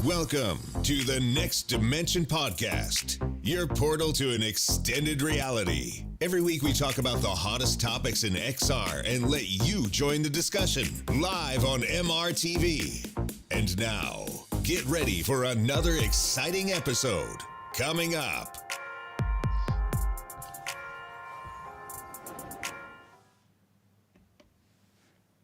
Welcome to the Next Dimension Podcast, your portal to an extended reality. Every week we talk about the hottest topics in XR and let you join the discussion live on MRTV. And now, get ready for another exciting episode coming up.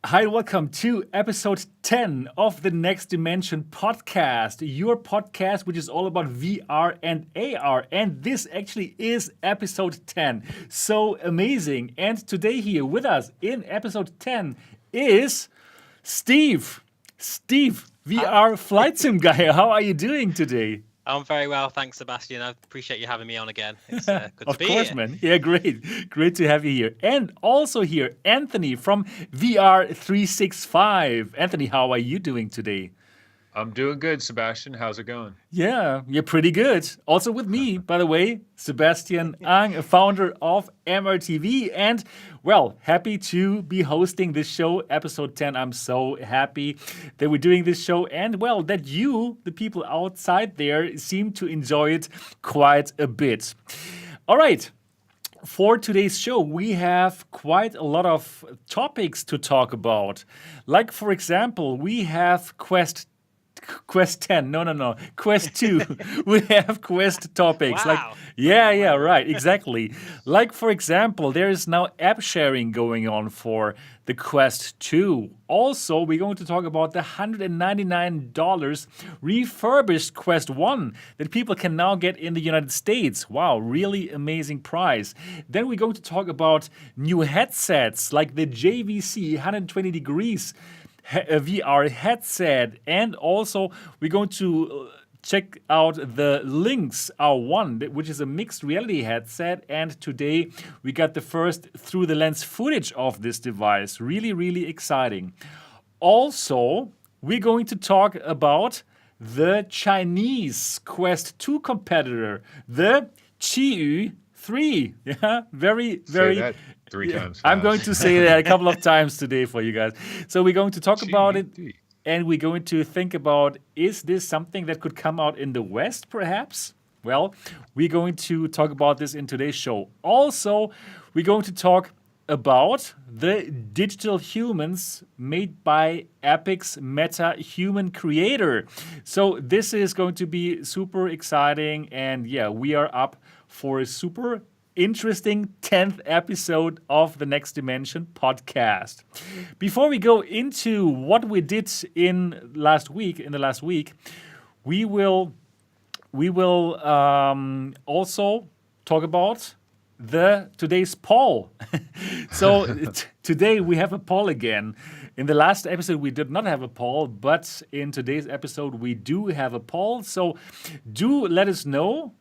Hi, welcome to episode 10 of the Next Dimension Podcast, your podcast which is all about VR and AR. And this actually is episode 10. So amazing. And today here with us in episode 10 is Steve. Steve, VR flight sim guy. How are you doing today? I'm very well, thanks, Sebastian. I appreciate you having me on again. It's good to be here. Of course, man. Yeah, great. Great to have you here. And also here, Anthony from VR 365. Anthony, how are you doing today? I'm doing good, Sebastian. How's it going? Yeah, you're pretty good. Also with me, by the way, Sebastian Ang, a founder of MRTV. And, well, happy to be hosting this show, episode 10. I'm so happy that we're doing this show and, well, that you, the people outside there, seem to enjoy it quite a bit. All right. For today's show, we have quite a lot of topics to talk about. Like, for example, we have Quest 10. No. Quest 2. We have Quest topics. Wow. Yeah, right. Exactly. Like, for example, there is now app sharing going on for the Quest 2. Also, we're going to talk about the $199 refurbished Quest 1 that people can now get in the United States. Wow, really amazing price. Then we're going to talk about new headsets like the JVC 120 degrees VR headset, and also we're going to check out the Lynx R-1, which is a mixed reality headset, and today we got the first through the lens footage of this device. Really exciting. Also, we're going to talk about the Chinese Quest 2 competitor, the Qiyu 3. Yeah, very Say that 3 times fast. I'm going to say that a couple of times today for you guys. So we're going to talk about it, and we're going to think about, is this something that could come out in the West, perhaps? Well, we're going to talk about this in today's show. Also, we're going to talk about the digital humans made by Epic's MetaHuman creator. So this is going to be super exciting, and yeah, we are up for a super interesting 10th episode of the Next Dimension podcast. Before we go into what we did in the last week, we will also talk about today's poll. So today we have a poll again. In the last episode we did not have a poll, but in today's episode we do have a poll. So do let us know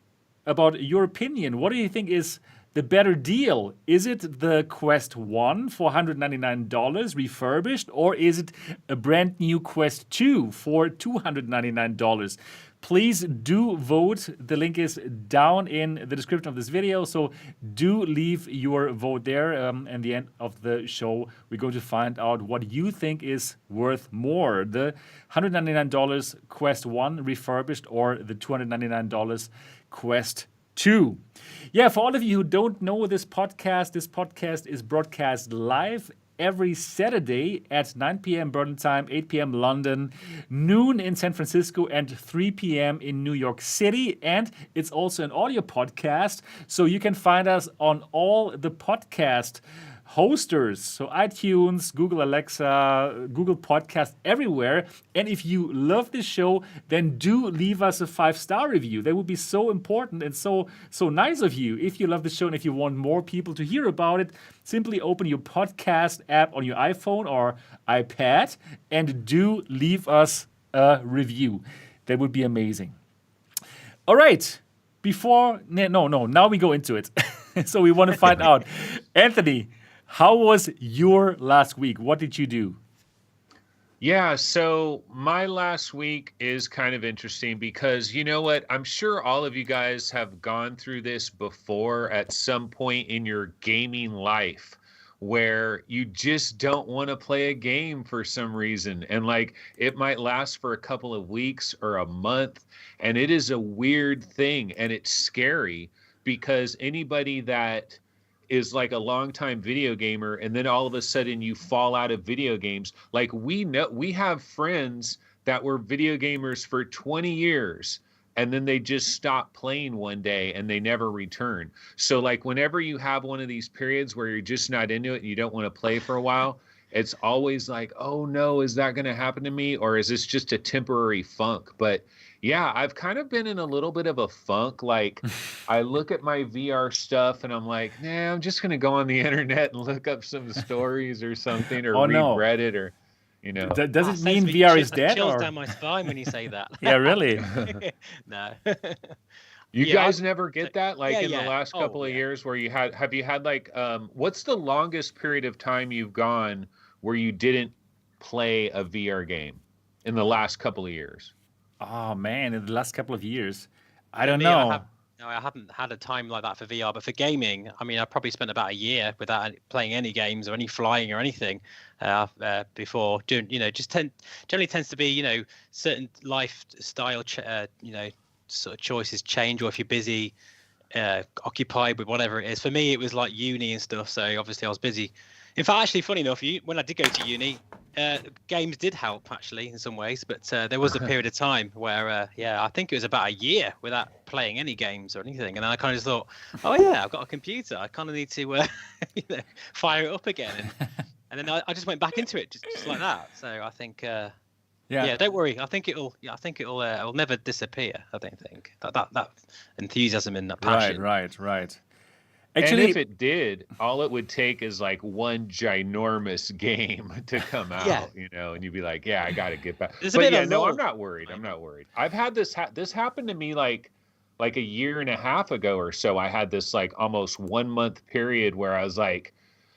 about your opinion. What do you think is the better deal? Is it the Quest 1 for $199 refurbished, or is it a brand new Quest 2 for $299? Please do vote. The link is down in the description of this video, so do leave your vote there. At the end of the show, we're going to find out what you think is worth more, the $199 Quest 1 refurbished or the $299 Quest 2. Yeah, for all of you who don't know this podcast is broadcast live every Saturday at 9 p.m. Berlin time, 8 p.m. London, noon in San Francisco, and 3 p.m. in New York City. And it's also an audio podcast, so you can find us on all the podcast hosters, so iTunes, Google Alexa, Google Podcast, everywhere. And if you love this show, then do leave us a 5-star review. That would be so important and so nice of you. If you love the show and if you want more people to hear about it, simply open your podcast app on your iPhone or iPad and do leave us a review. That would be amazing. All right. Now we go into it. So we want to find out. Anthony, how was your last week? What did you do? Yeah, so my last week is kind of interesting because you know what? I'm sure all of you guys have gone through this before at some point in your gaming life where you just don't want to play a game for some reason. And like it might last for a couple of weeks or a month. And it is a weird thing. And it's scary because anybody that is like a longtime video gamer and then all of a sudden you fall out of video games. Like we have friends that were video gamers for 20 years and then they just stop playing one day and they never return. So like whenever you have one of these periods where you're just not into it and you don't want to play for a while, it's always like, oh no, is that going to happen to me? Or is this just a temporary funk? But yeah, I've kind of been in a little bit of a funk. Like I look at my VR stuff and I'm like, nah, I'm just going to go on the internet and look up some stories or something or read Reddit or, you know. Does it mean VR is dead? Chills down my spine when you say that. Yeah, really? No. You guys never get that? Like in the last couple of years where have you had like, what's the longest period of time you've gone where you didn't play a VR game in the last couple of years? Oh man, in the last couple of years, I don't know. I haven't had a time like that for VR, but for gaming, I mean, I probably spent about a year without playing any games or any flying or anything before. Just generally tends to be, certain lifestyle, sort of choices change, or if you're busy, occupied with whatever it is. For me, it was like uni and stuff, so obviously I was busy. In fact, actually, funny enough, when I did go to uni, games did help actually in some ways, but there was a period of time where, I think it was about a year without playing any games or anything, and then I kind of just thought, oh yeah, I've got a computer, I kind of need to, fire it up again, and then I just went back into it just like that. So I think, don't worry, I think it'll never disappear. I don't think that enthusiasm and that passion. Right. Actually, and if it did, all it would take is like one ginormous game to come out, and you'd be like, yeah, I got to get back. But yeah, no, I'm not worried. I've had this happened to me like a year and a half ago or so. I had this like almost 1 month period where I was like,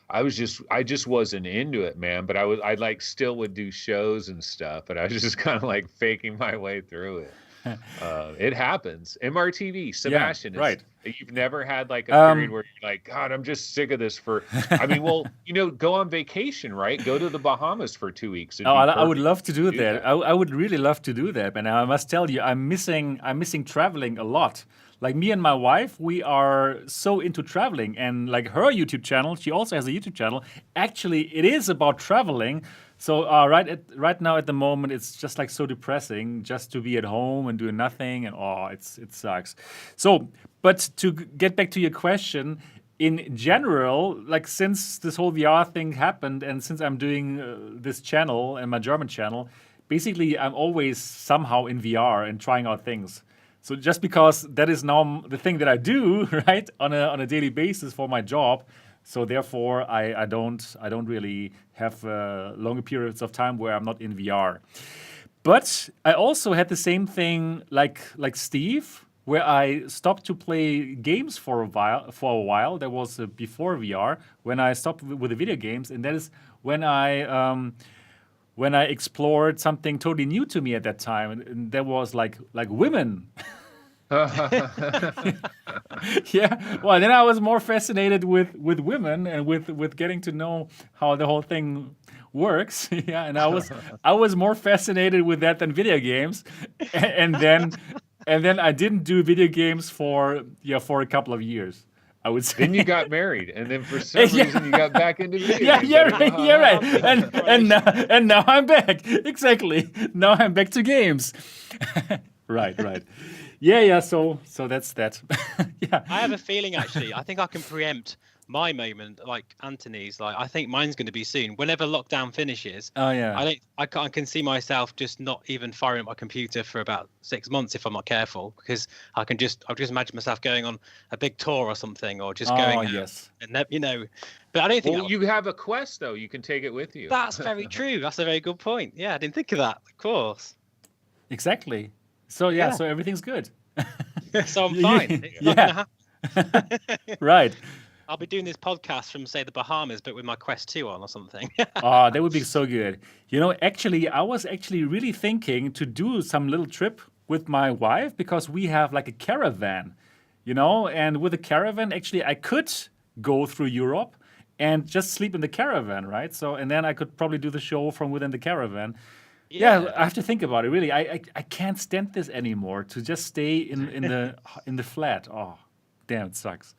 I just wasn't into it, man. But I like still would do shows and stuff, but I was just kind of like faking my way through it. It happens. MRTV, Sebastian. Yeah, right. You've never had like a period where you're like, God, I'm just sick of this I mean, well, go on vacation, right? Go to the Bahamas for 2 weeks. I would love to do that. I would really love to do that. And I must tell you, I'm missing traveling a lot. Like me and my wife, we are so into traveling, and like her YouTube channel, she also has a YouTube channel. Actually, it is about traveling. So right now at the moment, it's just like so depressing just to be at home and doing nothing, and it sucks. So, but to get back to your question, in general, like since this whole VR thing happened, and since I'm doing this channel and my German channel, basically I'm always somehow in VR and trying out things. So just because that is now the thing that I do, right, on a daily basis for my job. So therefore, I don't really have longer periods of time where I'm not in VR. But I also had the same thing like Steve, where I stopped to play games for a while. That was before VR, when I stopped with the video games, and that is when I explored something totally new to me at that time, and that was like women. Yeah, well, then I was more fascinated with women and with getting to know how the whole thing works. Yeah, and I was more fascinated with that than video games. And then I didn't do video games for a couple of years, I would say. Then you got married, and then for some reason you got back into video games. Yeah, right. And now I'm back. Exactly. Now I'm back to games. Right. Yeah. So that's that. Yeah. I have a feeling actually. I think I can preempt my moment, like Anthony's. Like I think mine's going to be soon. Whenever lockdown finishes. Oh yeah. I can see myself just not even firing up my computer for about 6 months if I'm not careful, because I'll just imagine myself going on a big tour or something, or just going. Oh yes. And but I don't think. Well, you have a Quest though. You can take it with you. That's very true. That's a very good point. Yeah, I didn't think of that. Of course. Exactly. So yeah. So everything's good. So I'm fine. It's not gonna happen. Right. I'll be doing this podcast from, say, the Bahamas, but with my Quest 2 on or something. Oh, that would be so good. Actually, I was really thinking to do some little trip with my wife, because we have like a caravan, and with a caravan, actually, I could go through Europe and just sleep in the caravan, right? So, and then I could probably do the show from within the caravan. Yeah, I have to think about it. Really, I can't stand this anymore. To just stay in the flat. Oh, damn, it sucks.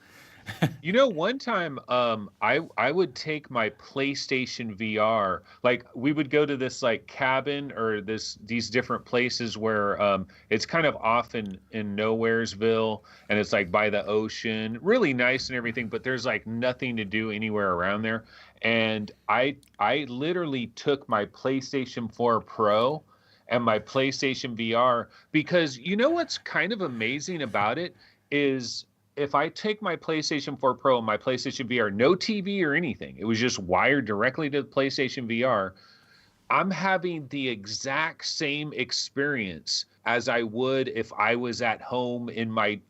You know, one time I would take my PlayStation VR, like we would go to this like cabin or these different places where it's kind of off in Nowheresville, and it's like by the ocean, really nice and everything, but there's like nothing to do anywhere around there. And I literally took my PlayStation 4 Pro and my PlayStation VR, because you know what's kind of amazing about it is, if I take my PlayStation 4 Pro and my PlayStation VR, no TV or anything, it was just wired directly to the PlayStation VR, I'm having the exact same experience as I would if I was at home in my,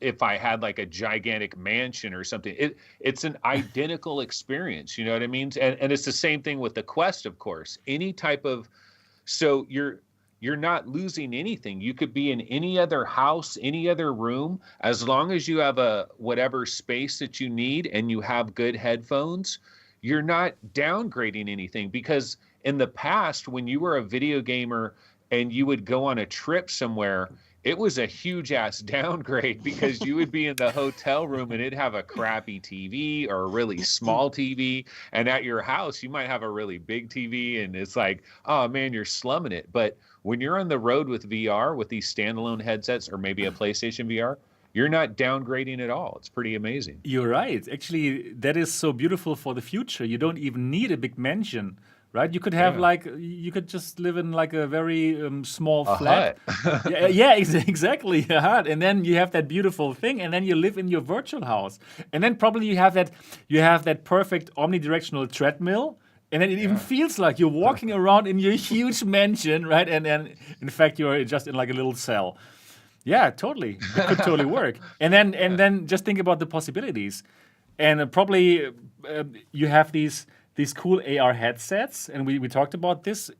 if I had like a gigantic mansion or something. It's an identical experience, you know what I mean? And it's the same thing with the Quest, of course. Any type of, so you're not losing anything. You could be in any other house, any other room, as long as you have a whatever space that you need and you have good headphones, you're not downgrading anything. Because in the past, when you were a video gamer and you would go on a trip somewhere, it was a huge ass downgrade, because you would be in the hotel room and it'd have a crappy TV or a really small TV. And at your house, you might have a really big TV, and it's like, oh man, you're slumming it. But when you're on the road with VR, with these standalone headsets or maybe a PlayStation VR, you're not downgrading at all. It's pretty amazing. You're right. Actually, that is so beautiful for the future. You don't even need a big mansion. Right, you could have you could just live in like a very small flat. Hut. yeah, exactly, a hut, and then you have that beautiful thing, and then you live in your virtual house, and then probably you have that perfect omnidirectional treadmill, and then it even feels like you're walking around in your huge mansion, right? And then in fact you're just in like a little cell. Yeah, totally, it could totally work. And then just think about the possibilities, and probably you have these cool AR headsets, and we talked about this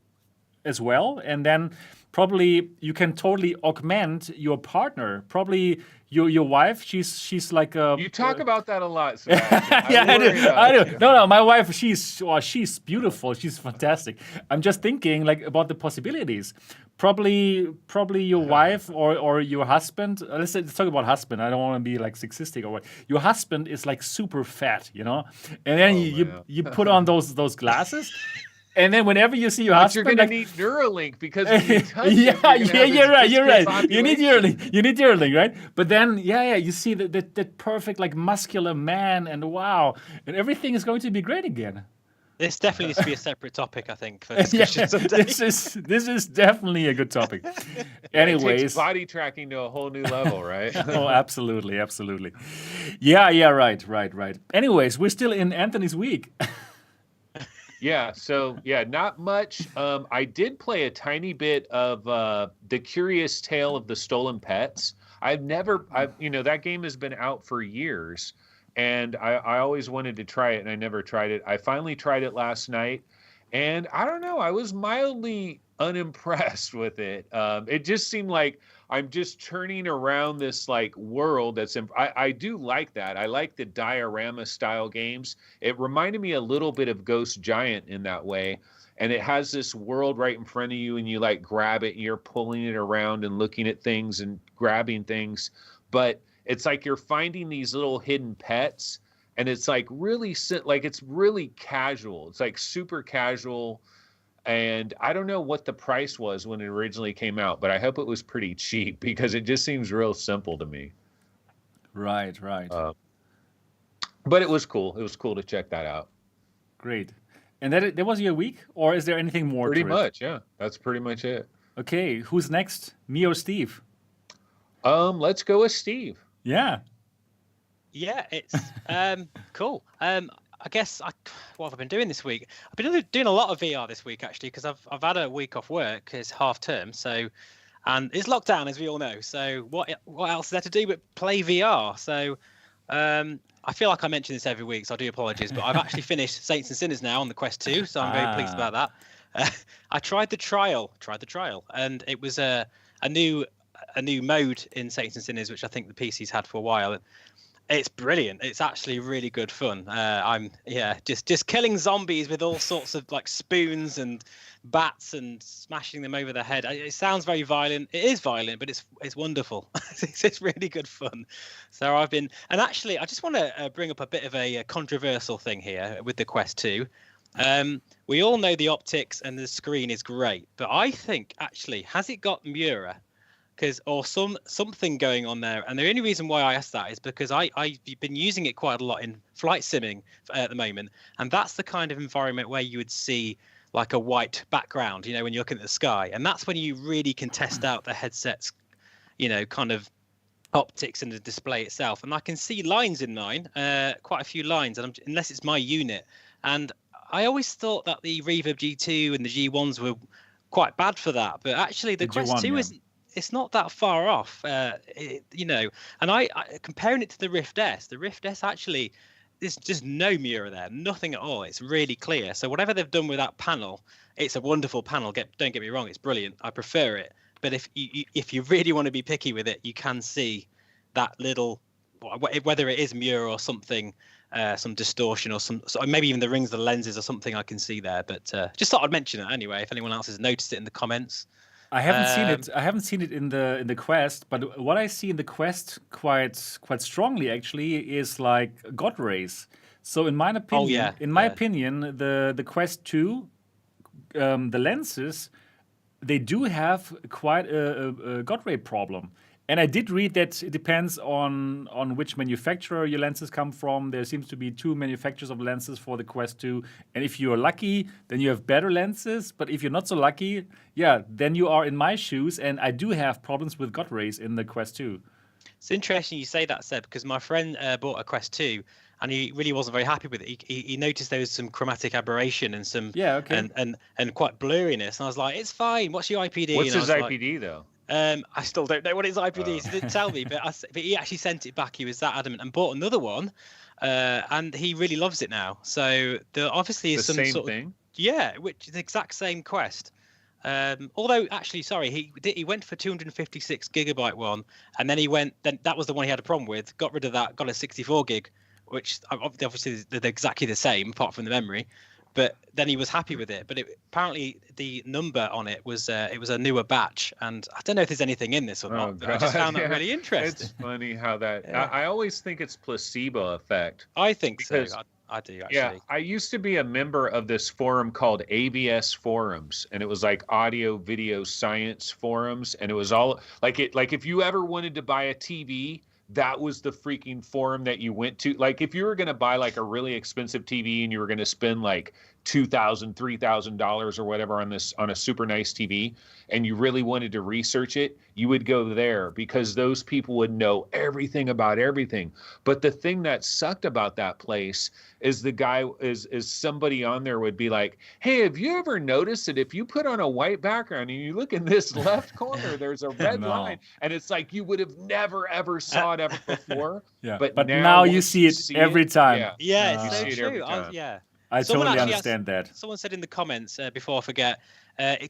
as well. And then probably you can totally augment your partner. Probably your wife, she's like a... You talk about that a lot, Sebastian. Yeah, I do. No, my wife, she's beautiful. She's fantastic. I'm just thinking like about the possibilities. Probably your wife or your husband. Let's talk about husband. I don't want to be like sexistic or what. Your husband is like super fat, and then you put on those glasses. And then whenever you see your husband, you're gonna need Neuralink, because when you touch you're right. You need population. Neuralink, right? But then, you see that perfect like muscular man, and wow, and everything is going to be great again. This definitely needs to be a separate topic, I think, for discussion someday. This is definitely a good topic. Anyways, it takes body tracking to a whole new level, right? Oh, absolutely. Yeah, right. Anyways, we're still in Anthony's week. Yeah, so not much. I did play a tiny bit of The Curious Tale of the Stolen Pets. That game has been out for years, and I always wanted to try it, and I never tried it. I finally tried it last night, and I don't know, I was mildly unimpressed with it. It just seemed like I'm just turning around this like world I do like that. I like the diorama style games. It reminded me a little bit of Ghost Giant in that way. And it has this world right in front of you, and you like grab it and you're pulling it around and looking at things and grabbing things. But it's like you're finding these little hidden pets, and it's like really it's really casual. It's like super casual. And I don't know what the price was when it originally came out, but I hope it was pretty cheap, because it just seems real simple to me. Right. But it was cool. It was cool to check that out. Great. And that was your week, or is there anything more? Pretty to much, yeah. That's pretty much it. Okay, who's next? Me or Steve? Let's go with Steve. Yeah. Yeah, it's cool. I guess what have I been doing this week? I've been doing a lot of VR this week, actually, because I've had a week off work. It's half term, and it's lockdown, as we all know. So what else is there to do but play VR? So I feel like I mention this every week, so I do apologize, but I've actually finished Saints and Sinners now on the Quest 2, so I'm very pleased about that. I tried the trial, and it was a new mode in Saints and Sinners, which I think the PC's had for a while. It's brilliant. It's actually really good fun. I'm just killing zombies with all sorts of like spoons and bats and smashing them over the head. It sounds very violent. It is violent, but it's wonderful. It's really good fun. So I've been, and actually I just want to bring up a bit of a controversial thing here with the Quest 2. We all know the optics and the screen is great, but I think actually, has it got Mura? Or something going on there, and the only reason why I asked that is because I've been using it quite a lot in flight simming at the moment, and that's the kind of environment where you would see like a white background, you know, when you're looking at the sky, and that's when you really can test out the headset's, you know, kind of optics and the display itself. And I can see lines in mine, quite a few lines, and unless it's my unit, and I always thought that the Reverb G2 and the G1s were quite bad for that, but actually the Quest 2 isn't. It's not that far off, you know. And I comparing it to the Rift S. The Rift S actually, there's just no Mura there, nothing at all. It's really clear. So whatever they've done with that panel, it's a wonderful panel. Don't get me wrong, it's brilliant. I prefer it. But if you really want to be picky with it, you can see that little, whether it is Mura or something, some distortion or maybe even the rings, the lenses or something I can see there. But just thought I'd mention it anyway. If anyone else has noticed it in the comments. I haven't seen it. I haven't seen it in the Quest, but what I see in the Quest quite strongly actually is like God rays. So in my opinion, opinion, the Quest 2, the lenses, they do have quite a God ray problem. And I did read that it depends on which manufacturer your lenses come from. There seems to be 2 manufacturers of lenses for the Quest 2. And if you're lucky, then you have better lenses. But if you're not so lucky, then you are in my shoes. And I do have problems with God rays in the Quest 2. It's interesting you say that, Seb, because my friend bought a Quest 2 and he really wasn't very happy with it. He noticed there was some chromatic aberration and some and quite blurriness. And I was like, it's fine. What's your IPD? What's his IPD though? I still don't know what his IPD is. He didn't tell me, but he actually sent it back. He was that adamant and bought another one, and he really loves it now. So there obviously is some same sort thing. Which is the exact same Quest. Although actually, sorry, he went for 256 gigabyte one, and then then that was the one he had a problem with. Got rid of that, got a 64 gig, which obviously they're exactly the same apart from the memory. But then he was happy with it. But apparently the number on it was a newer batch, and I don't know if there's anything in this or not. But I just found that really interesting. It's funny how that. I always think it's placebo effect. I think so. I do actually. Yeah, I used to be a member of this forum called AVS Forums, and it was like audio video science forums, and it was all like if you ever wanted to buy a TV, that was the freaking forum that you went to. Like if you were going to buy like a really expensive TV and you were going to spend like $2,000, $3,000 or whatever on a super nice TV, and you really wanted to research it, you would go there because those people would know everything about everything. But the thing that sucked about that place is the guy is somebody on there would be like, hey, have you ever noticed that if you put on a white background and you look in this left corner, there's a red line, and it's like you would have never ever saw it ever before. But now you see it every time. It's so true. I totally understand that. Someone said in the comments before I forget,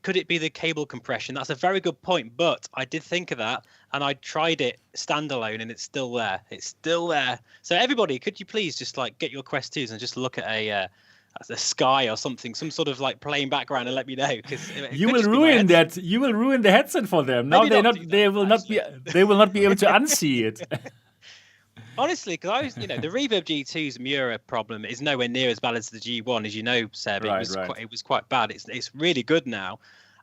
could it be the cable compression? That's a very good point, but I did think of that, and I tried it standalone, and it's still there. It's still there. So everybody, could you please just like get your Quest 2s and just look at a sky or something, some sort of like plain background, and let me know, because you will ruin that. You will ruin the headset for them. Now they will not be able to unsee it. Honestly, because I was, the Reverb G2's Mura problem is nowhere near as bad as the G1, as you know, Seb. It was quite bad. It's really good now,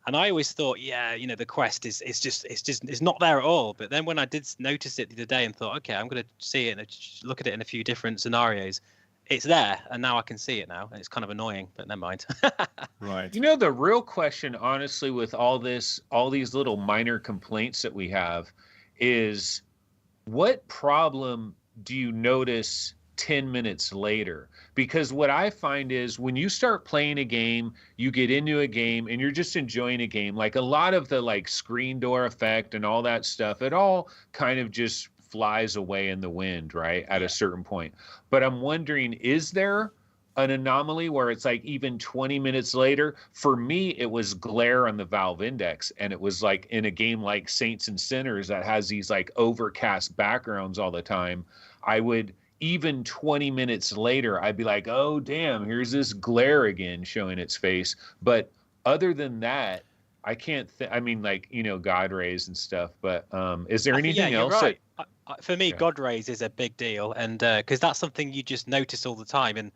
and I always thought, the Quest is not there at all. But then when I did notice it the other day and thought, okay, I'm going to see it and look at it in a few different scenarios, it's there, and now I can see it now, and it's kind of annoying, but never mind. Right. The real question, honestly, with all these little minor complaints that we have, is what problem do you notice 10 minutes later? Because what I find is when you start playing a game, you get into a game and you're just enjoying a game, like a lot of the like screen door effect and all that stuff, it all kind of just flies away in the wind, right? At a certain point. But I'm wondering, is there an anomaly where it's like even 20 minutes later? For me, it was glare on the valve index, and it was like in a game like Saints and Sinners that has these like overcast backgrounds all the time. I would, even 20 minutes later, I'd be like, oh, damn, here's this glare again showing its face. But other than that, I can't, I mean, like, God rays and stuff. But is there anything you're else right. For me, Yeah. God rays is a big deal. And because that's something you just notice all the time. And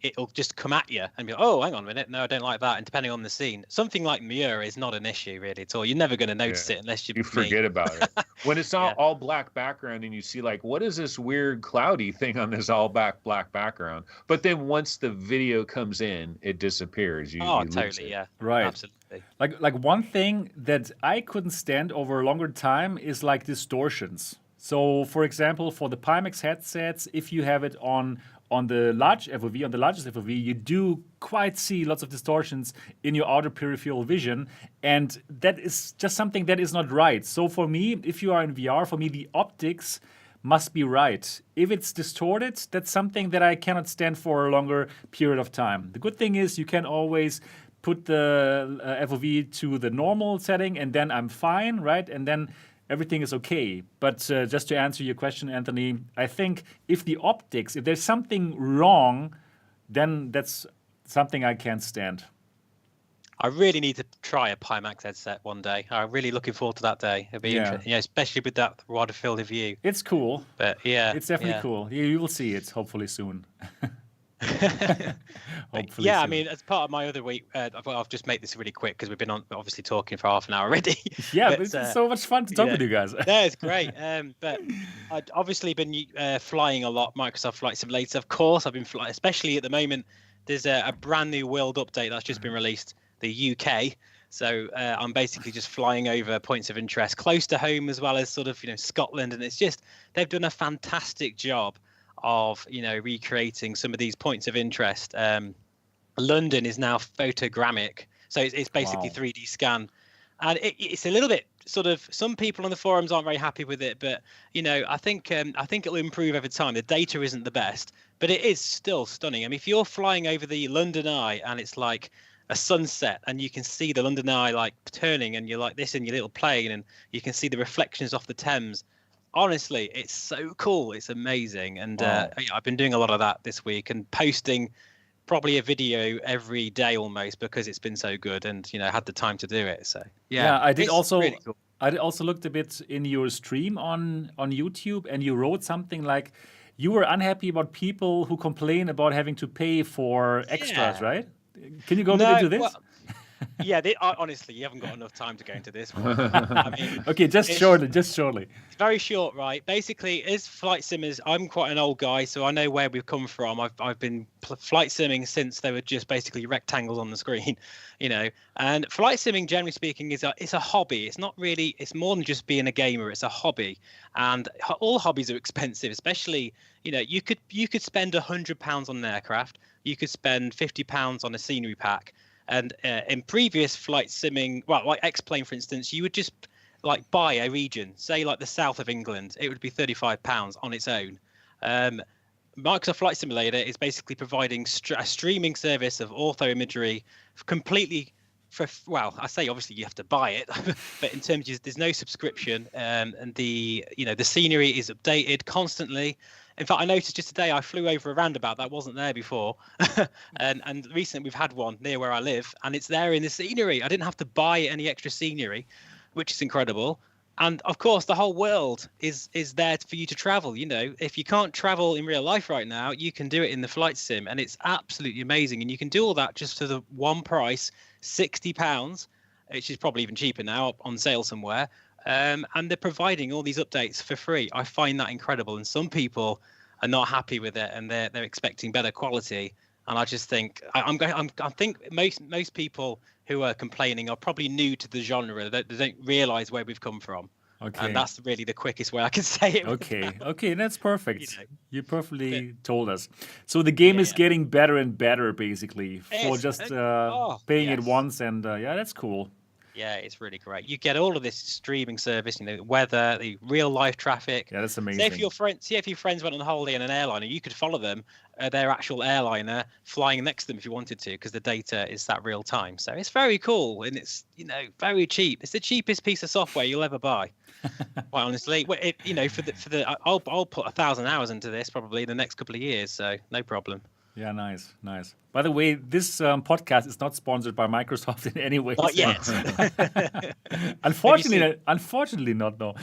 it'll just come at you and be like, oh, hang on a minute. No, I don't like that. And depending on the scene, something like Muir is not an issue really at all. You're never going to notice it unless you forget about it. When it's not all black background and you see like, what is this weird cloudy thing on this all black background? But then once the video comes in, it disappears. You totally. Yeah. Right. Absolutely. Like one thing that I couldn't stand over a longer time is like distortions. So for example, for the Pimax headsets, if you have it on the largest FOV, you do quite see lots of distortions in your outer peripheral vision, and that is just something that is not right. So for me, if you are in VR, for me the optics must be right. If it's distorted, that's something that I cannot stand for a longer period of time. The good thing is you can always put the FOV to the normal setting, and then I'm fine, right? And then everything is okay. But just to answer your question, Anthony, I think if there's something wrong, then that's something I can't stand. I really need to try a Pimax headset one day. I'm really looking forward to that day. It'll be interesting, especially with that wider field of view. It's cool. But it's definitely cool. You will see it hopefully soon. Hopefully soon. I mean, as part of my other week, I'll just make this really quick because we've been obviously talking for half an hour already. But it's so much fun to talk with you guys. Yeah, it's great. But I've obviously been flying a lot, Microsoft Flight Simulator. Of course, I've been flying, especially at the moment. There's a brand new world update that's just been released, the UK. So I'm basically just flying over points of interest close to home as well as sort of Scotland, and it's just they've done a fantastic job of recreating some of these points of interest. London is now photogrammic, so it's basically 3D scan, and it's a little bit sort of, some people on the forums aren't very happy with it, but I think it'll improve over time. The data isn't the best, but it is still stunning. I mean, if you're flying over the London Eye and it's like a sunset and you can see the London Eye like turning and you're like this in your little plane and you can see the reflections off the Thames, honestly, it's so cool. It's amazing. And I've been doing a lot of that this week and posting probably a video every day almost because it's been so good and, had the time to do it. So, I did also. Really cool. I also looked a bit in your stream on YouTube, and you wrote something like you were unhappy about people who complain about having to pay for extras, right? Can you go a bit into this? Well, honestly, you haven't got enough time to go into this one. I mean, okay, just shortly. It's very short, right? Basically, as flight simmers, I'm quite an old guy, so I know where we've come from. I've been flight simming since they were just basically rectangles on the screen, And flight simming, generally speaking, is a hobby. It's not really. It's more than just being a gamer. It's a hobby, and all hobbies are expensive. Especially, you could spend £100 on an aircraft. You could spend £50 on a scenery pack. And in previous flight simming, like X-Plane, for instance, you would just like buy a region, say like the south of England, it would be £35 on its own. Microsoft Flight Simulator is basically providing a streaming service of ortho imagery completely I say obviously you have to buy it, but in terms of there's no subscription, and the scenery is updated constantly. In fact, I noticed just today I flew over a roundabout that wasn't there before, and recently we've had one near where I live, and it's there in the scenery. I didn't have to buy any extra scenery, which is incredible. And of course, the whole world is there for you to travel. If you can't travel in real life right now, you can do it in the flight sim, and it's absolutely amazing. And you can do all that just for the one price, £60, which is probably even cheaper now, on sale somewhere. And they're providing all these updates for free. I find that incredible. And some people are not happy with it, and they're expecting better quality. And I just think I think most people who are complaining are probably new to the genre. They don't realize where we've come from. Okay. And that's really the quickest way I can say it. Okay, that's perfect. You perfectly told us. So the game is getting better and better, basically, for just paying it once. And that's cool. Yeah, it's really great. You get all of this streaming service, weather, the real life traffic. Yeah, that's amazing. Say if your friends went on holiday in an airliner, you could follow them, their actual airliner, flying next to them if you wanted to, because the data is that real time. So it's very cool, and it's very cheap. It's the cheapest piece of software you'll ever buy. Quite honestly, I'll put 1,000 hours into this probably in the next couple of years, so no problem. Yeah, nice. By the way, this podcast is not sponsored by Microsoft in any way. Not yet. Unfortunately not, no.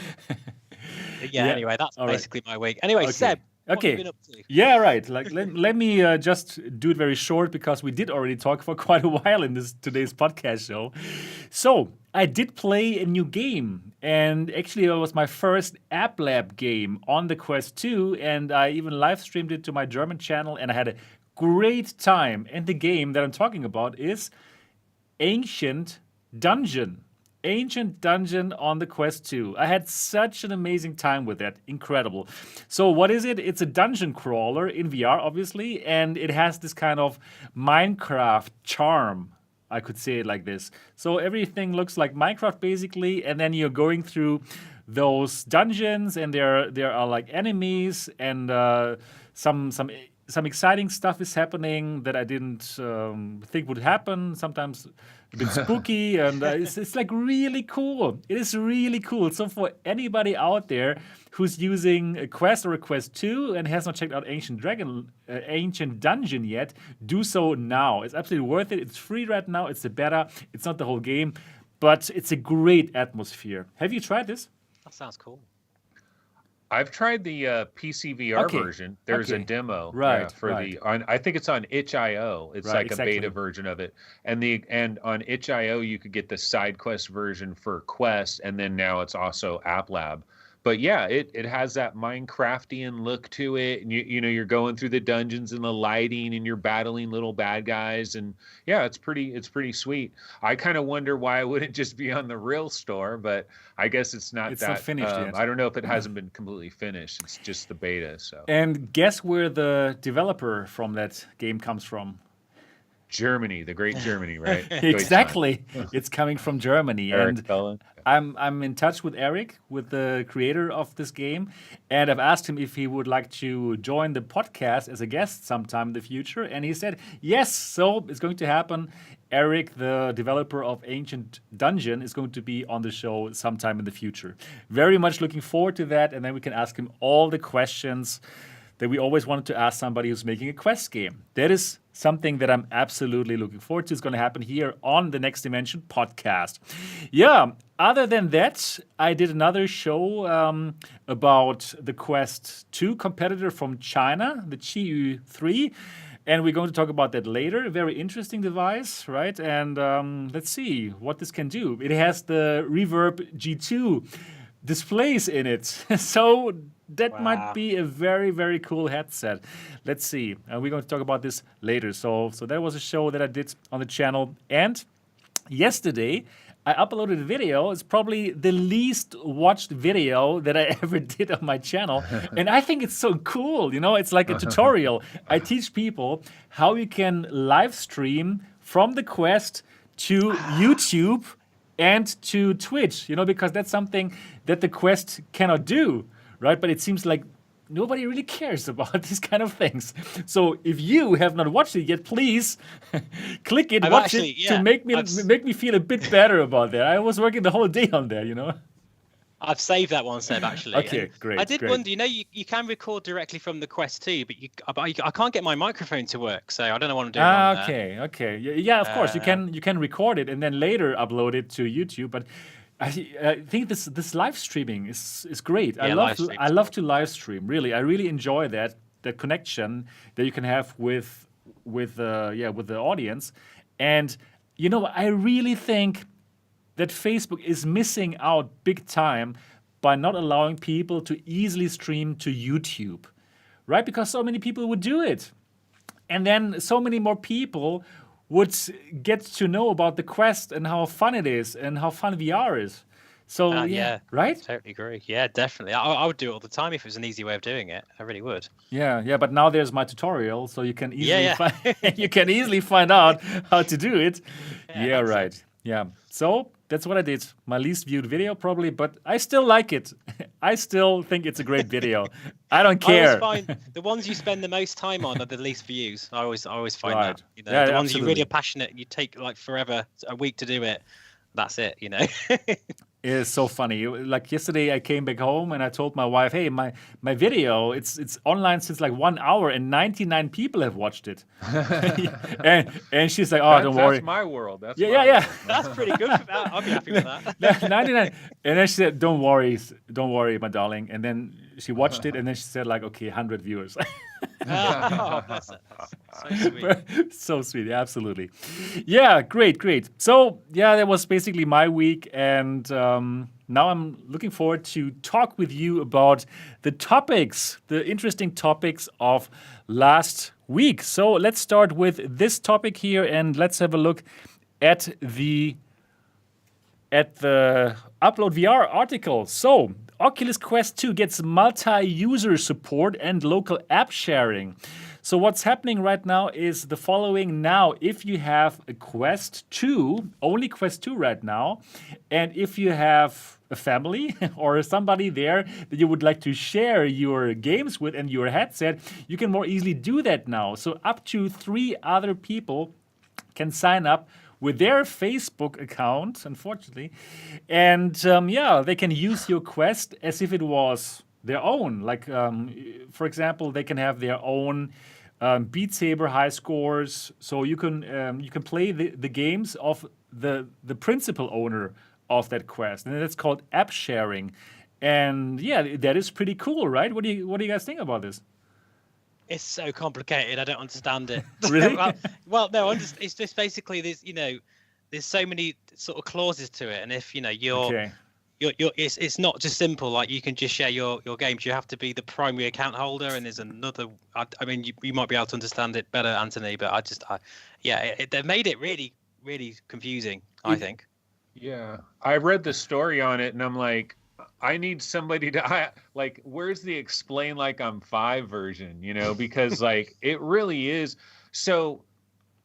Yeah, anyway, that's basically my week. Anyway, okay. Seb, what have you been up to? Yeah, right. Let me just do it very short, because we did already talk for quite a while in today's podcast show. So I did play a new game, and actually it was my first App Lab game on the Quest 2, and I even live streamed it to my German channel, and I had a great time. And the game that I'm talking about is Ancient Dungeon on the Quest 2. I had such an amazing time with that. Incredible. So what is it? It's a dungeon crawler in VR, obviously, and it has this kind of Minecraft charm. I could say it like this. So everything looks like Minecraft basically, and then you're going through those dungeons, and there are like enemies, and some exciting stuff is happening that I didn't think would happen. Sometimes a bit spooky, and it's like really cool. It is really cool. So for anybody out there who's using a Quest or a Quest 2 and has not checked out Ancient Dungeon yet, do so now. It's absolutely worth it. It's free right now. It's a beta. It's not the whole game, but it's a great atmosphere. Have you tried this? That sounds cool. I've tried the PC VR version. There's a demo, I think it's on itch.io. It's like a beta version of it, and on itch.io you could get the side quest version for Quest, and then now it's also App Lab. But yeah, it has that Minecraftian look to it, and you're going through the dungeons and the lighting, and you're battling little bad guys, and yeah, it's pretty sweet. I kind of wonder why it wouldn't just be on the real store, but I guess it's not finished yet. I don't know if it hasn't been completely finished. It's just the beta. So. And guess where the developer from that game comes from? Germany, the great Germany, right? Exactly. It's coming from Germany. Eric Cullen. I'm in touch with Eric, with the creator of this game, and I've asked him if he would like to join the podcast as a guest sometime in the future, and he said yes. So it's going to happen. Eric, the developer of Ancient Dungeon, is going to be on the show sometime in the future. Very much looking forward to that, and then we can ask him all the questions that we always wanted to ask somebody who's making a Quest game. That is something that I'm absolutely looking forward to. It's going to happen here on the Next Dimension podcast. Yeah, other than that, I did another show about the Quest 2 competitor from China, the Qiyu 3. And we're going to talk about that later. A very interesting device, right? And let's see what this can do. It has the Reverb G2 displays in it. So that might be a very, very cool headset. Let's see. We're going to talk about this later. So that was a show that I did on the channel. And yesterday, I uploaded a video. It's probably the least watched video that I ever did on my channel. And I think it's so cool. It's like a tutorial. I teach people how you can live stream from the Quest to YouTube and to Twitch, because that's something that the Quest cannot do, right? But it seems like nobody really cares about these kind of things. So if you have not watched it yet, please click it, watch it to make me feel a bit better about that. I was working the whole day on that, I've saved that one, Seb, actually. Okay, great. I did wonder, you can record directly from the Quest 2, but I can't get my microphone to work, so I don't know what I'm doing. Okay. Yeah, of course. You can record it and then later upload it to YouTube, but I think this live streaming is great. Yeah, I love to live stream. Really, I really enjoy that connection that you can have with the audience. And I really think that Facebook is missing out big time by not allowing people to easily stream to YouTube, right? Because so many people would do it, and then so many more people would get to know about the Quest and how fun it is and how fun VR is. So right? Totally agree. Yeah, definitely. I would do it all the time if it was an easy way of doing it. I really would. Yeah. But now there's my tutorial, so you can easily you can easily find out how to do it. Yeah, right. Yeah. So That's what I did. My least viewed video probably, but I still like it. I still think it's a great video. I don't I always care. find the ones you spend the most time on are the least views. I always find Right. that. You know, Yeah, the ones you really absolutely. are passionate, you take like forever, a week to do it. That's it, you know. It's so funny. Like yesterday, I came back home and I told my wife, "Hey, my video, it's online since like 1 hour and 99 people have watched it." and she's like, "Oh, don't worry." That's my world. That's Yeah, my yeah, yeah. world. That's pretty good for that. I'll be happy with that. 99. And then she said, don't worry, my darling. And then she watched it and then she said like, okay, 100 viewers. Oh, bless it. That's so sweet. So sweet, absolutely. Yeah, great. So yeah, that was basically my week, and now I'm looking forward to talk with you about the interesting topics of last week. So let's start with this topic here, and let's have a look at the Upload VR article. So Oculus Quest 2 gets multi-user support and local app sharing. So what's happening right now is the following. Now, if you have a Quest 2, only Quest 2 right now, and if you have a family or somebody there that you would like to share your games with and your headset, you can more easily do that now. So up to 3 other people can sign up with their Facebook account, unfortunately, and they can use your Quest as if it was their own. Like, for example, they can have their own Beat Saber high scores, so you can play the games of the principal owner of that Quest, and that's called app sharing. And yeah, that is pretty cool, right? What do you guys think about this? It's so complicated. I don't understand it. Really? well, no. It's just basically there's so many sort of clauses to it, and if Okay. it's not just simple. Like you can just share your games. You have to be the primary account holder, and there's another. I mean, you might be able to understand it better, Anthony. But they've made it really, really confusing. I think. Yeah, I read the story on it, and I'm like, I need somebody to where's the explain like I'm 5 version, because like it really is. So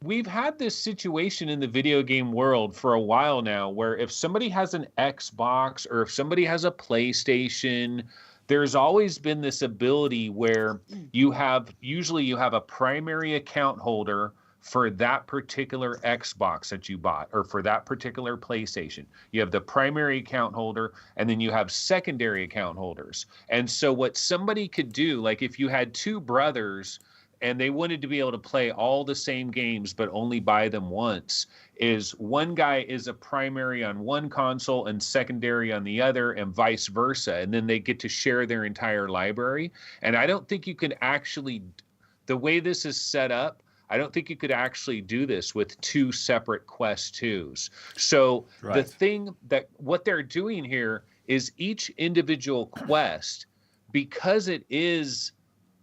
we've had this situation in the video game world for a while now where if somebody has an Xbox or if somebody has a PlayStation, there's always been this ability where you have a primary account holder for that particular Xbox that you bought or for that particular PlayStation. You have the primary account holder and then you have secondary account holders. And so what somebody could do, like if you had 2 brothers and they wanted to be able to play all the same games but only buy them once, is one guy is a primary on one console and secondary on the other and vice versa. And then they get to share their entire library. And I don't think you can actually, the way this is set up, I don't think you could actually do this with 2 separate Quest 2s. So The thing that what they're doing here is each individual Quest, because it is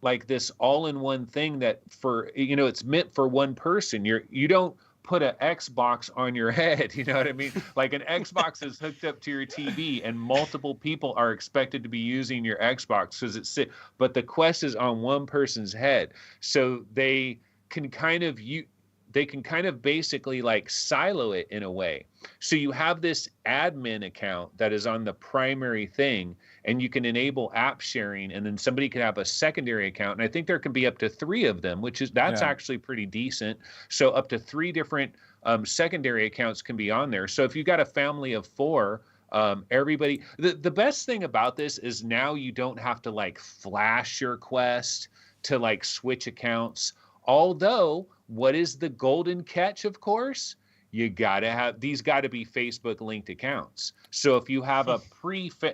like this all-in-one thing that for, it's meant for one person. You don't put an Xbox on your head, you know what I mean? Like an Xbox is hooked up to your TV and multiple people are expected to be using your Xbox because but the Quest is on one person's head. So they can kind of basically like silo it in a way. So you have this admin account that is on the primary thing and you can enable app sharing, and then somebody could have a secondary account. And I think there can be up to 3 of them, that's actually pretty decent. So up to 3 different secondary accounts can be on there. So if you got a family of 4, everybody, the best thing about this is now you don't have to like flash your Quest to like switch accounts. Although, what is the golden catch, of course? These got to be Facebook linked accounts. So if you have a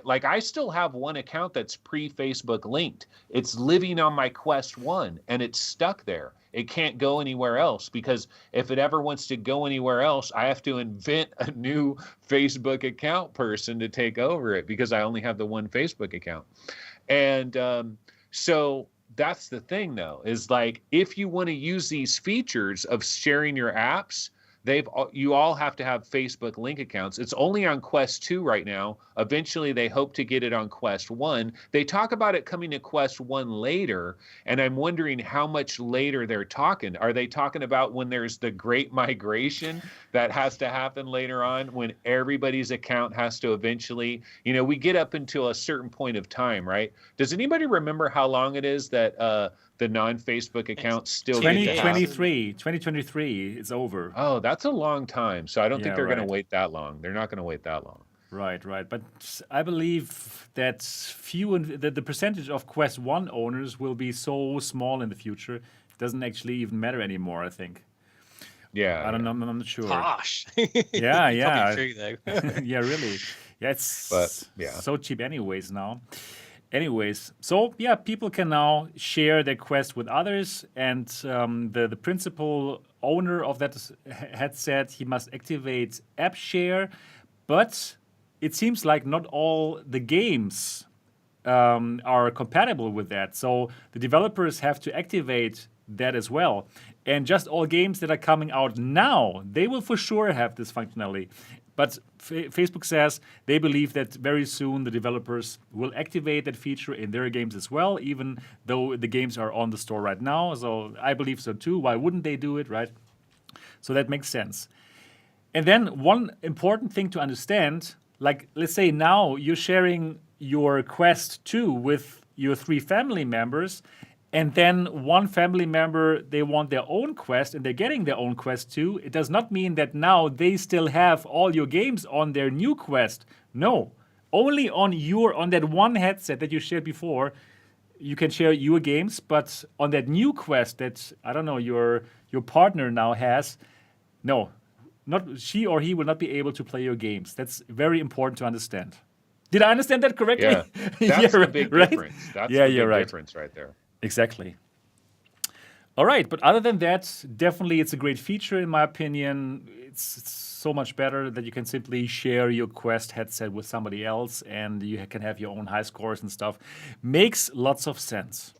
like I still have one account that's pre-Facebook linked. It's living on my Quest 1 and it's stuck there. It can't go anywhere else because if it ever wants to go anywhere else, I have to invent a new Facebook account person to take over it because I only have the one Facebook account. And so that's the thing though, is like if you want to use these features of sharing your apps, you all have to have Facebook link accounts. It's only on Quest 2 right now. Eventually, they hope to get it on Quest 1. They talk about it coming to Quest 1 later, and I'm wondering how much later they're talking. Are they talking about when there's the great migration that has to happen later on, when everybody's account has to eventually, we get up until a certain point of time, right? Does anybody remember how long it is that the non-Facebook accounts still get to happen? 2023, it's over. Oh, that's a long time. So I don't think Yeah, they're going right. to wait that long. They're not going to wait that long. Right. But I believe that the percentage of Quest 1 owners will be so small in the future, it doesn't actually even matter anymore, I think. Yeah. I don't know. I'm not sure. Harsh. Yeah. Probably true though. Yeah, really. Yeah, it's so cheap anyways now. Anyways, so yeah, people can now share their Quest with others, and the principal owner of that headset, he must activate App Share, but it seems like not all the games are compatible with that. So the developers have to activate that as well. And just all games that are coming out now, they will for sure have this functionality. But Facebook says they believe that very soon the developers will activate that feature in their games as well, even though the games are on the store right now. So I believe so too. Why wouldn't they do it, right? So that makes sense. And then one important thing to understand, like let's say now you're sharing your Quest 2 with your 3 family members, and then one family member, they want their own Quest and they're getting their own Quest 2. It does not mean that now they still have all your games on their new Quest. No, only on that one headset that you shared before, you can share your games, but on that new Quest that, I don't know, your partner now has, no, not she or he will not be able to play your games. That's very important to understand. Did I understand that correctly? Yeah, that's the big difference. That's the big right. difference right there. Exactly. All right, but other than that, definitely it's a great feature in my opinion. It's so much better that you can simply share your Quest headset with somebody else and you can have your own high scores and stuff. Makes lots of sense.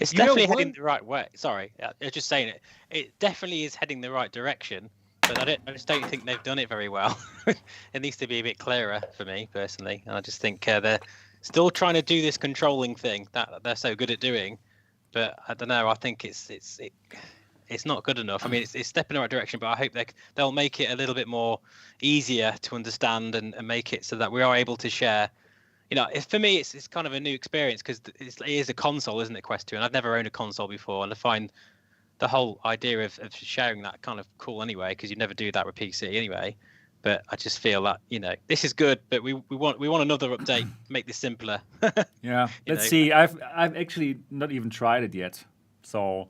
It's definitely heading the right way. Sorry, I was just saying it. It definitely is heading the right direction, but I just don't think they've done it very well. It needs to be a bit clearer for me personally, and I just think they're still trying to do this controlling thing that they're so good at doing. But I don't know. I think it's not good enough. I mean, it's a step in the right direction, but I hope they'll make it a little bit more easier to understand and make it so that we are able to share. For me, it's kind of a new experience because it is a console, isn't it, Quest 2? And I've never owned a console before, and I find the whole idea of sharing that kind of cool anyway, because you never do that with PC anyway. But I just feel that this is good, but we want another update, make this simpler. Yeah, let's see. I've actually not even tried it yet, so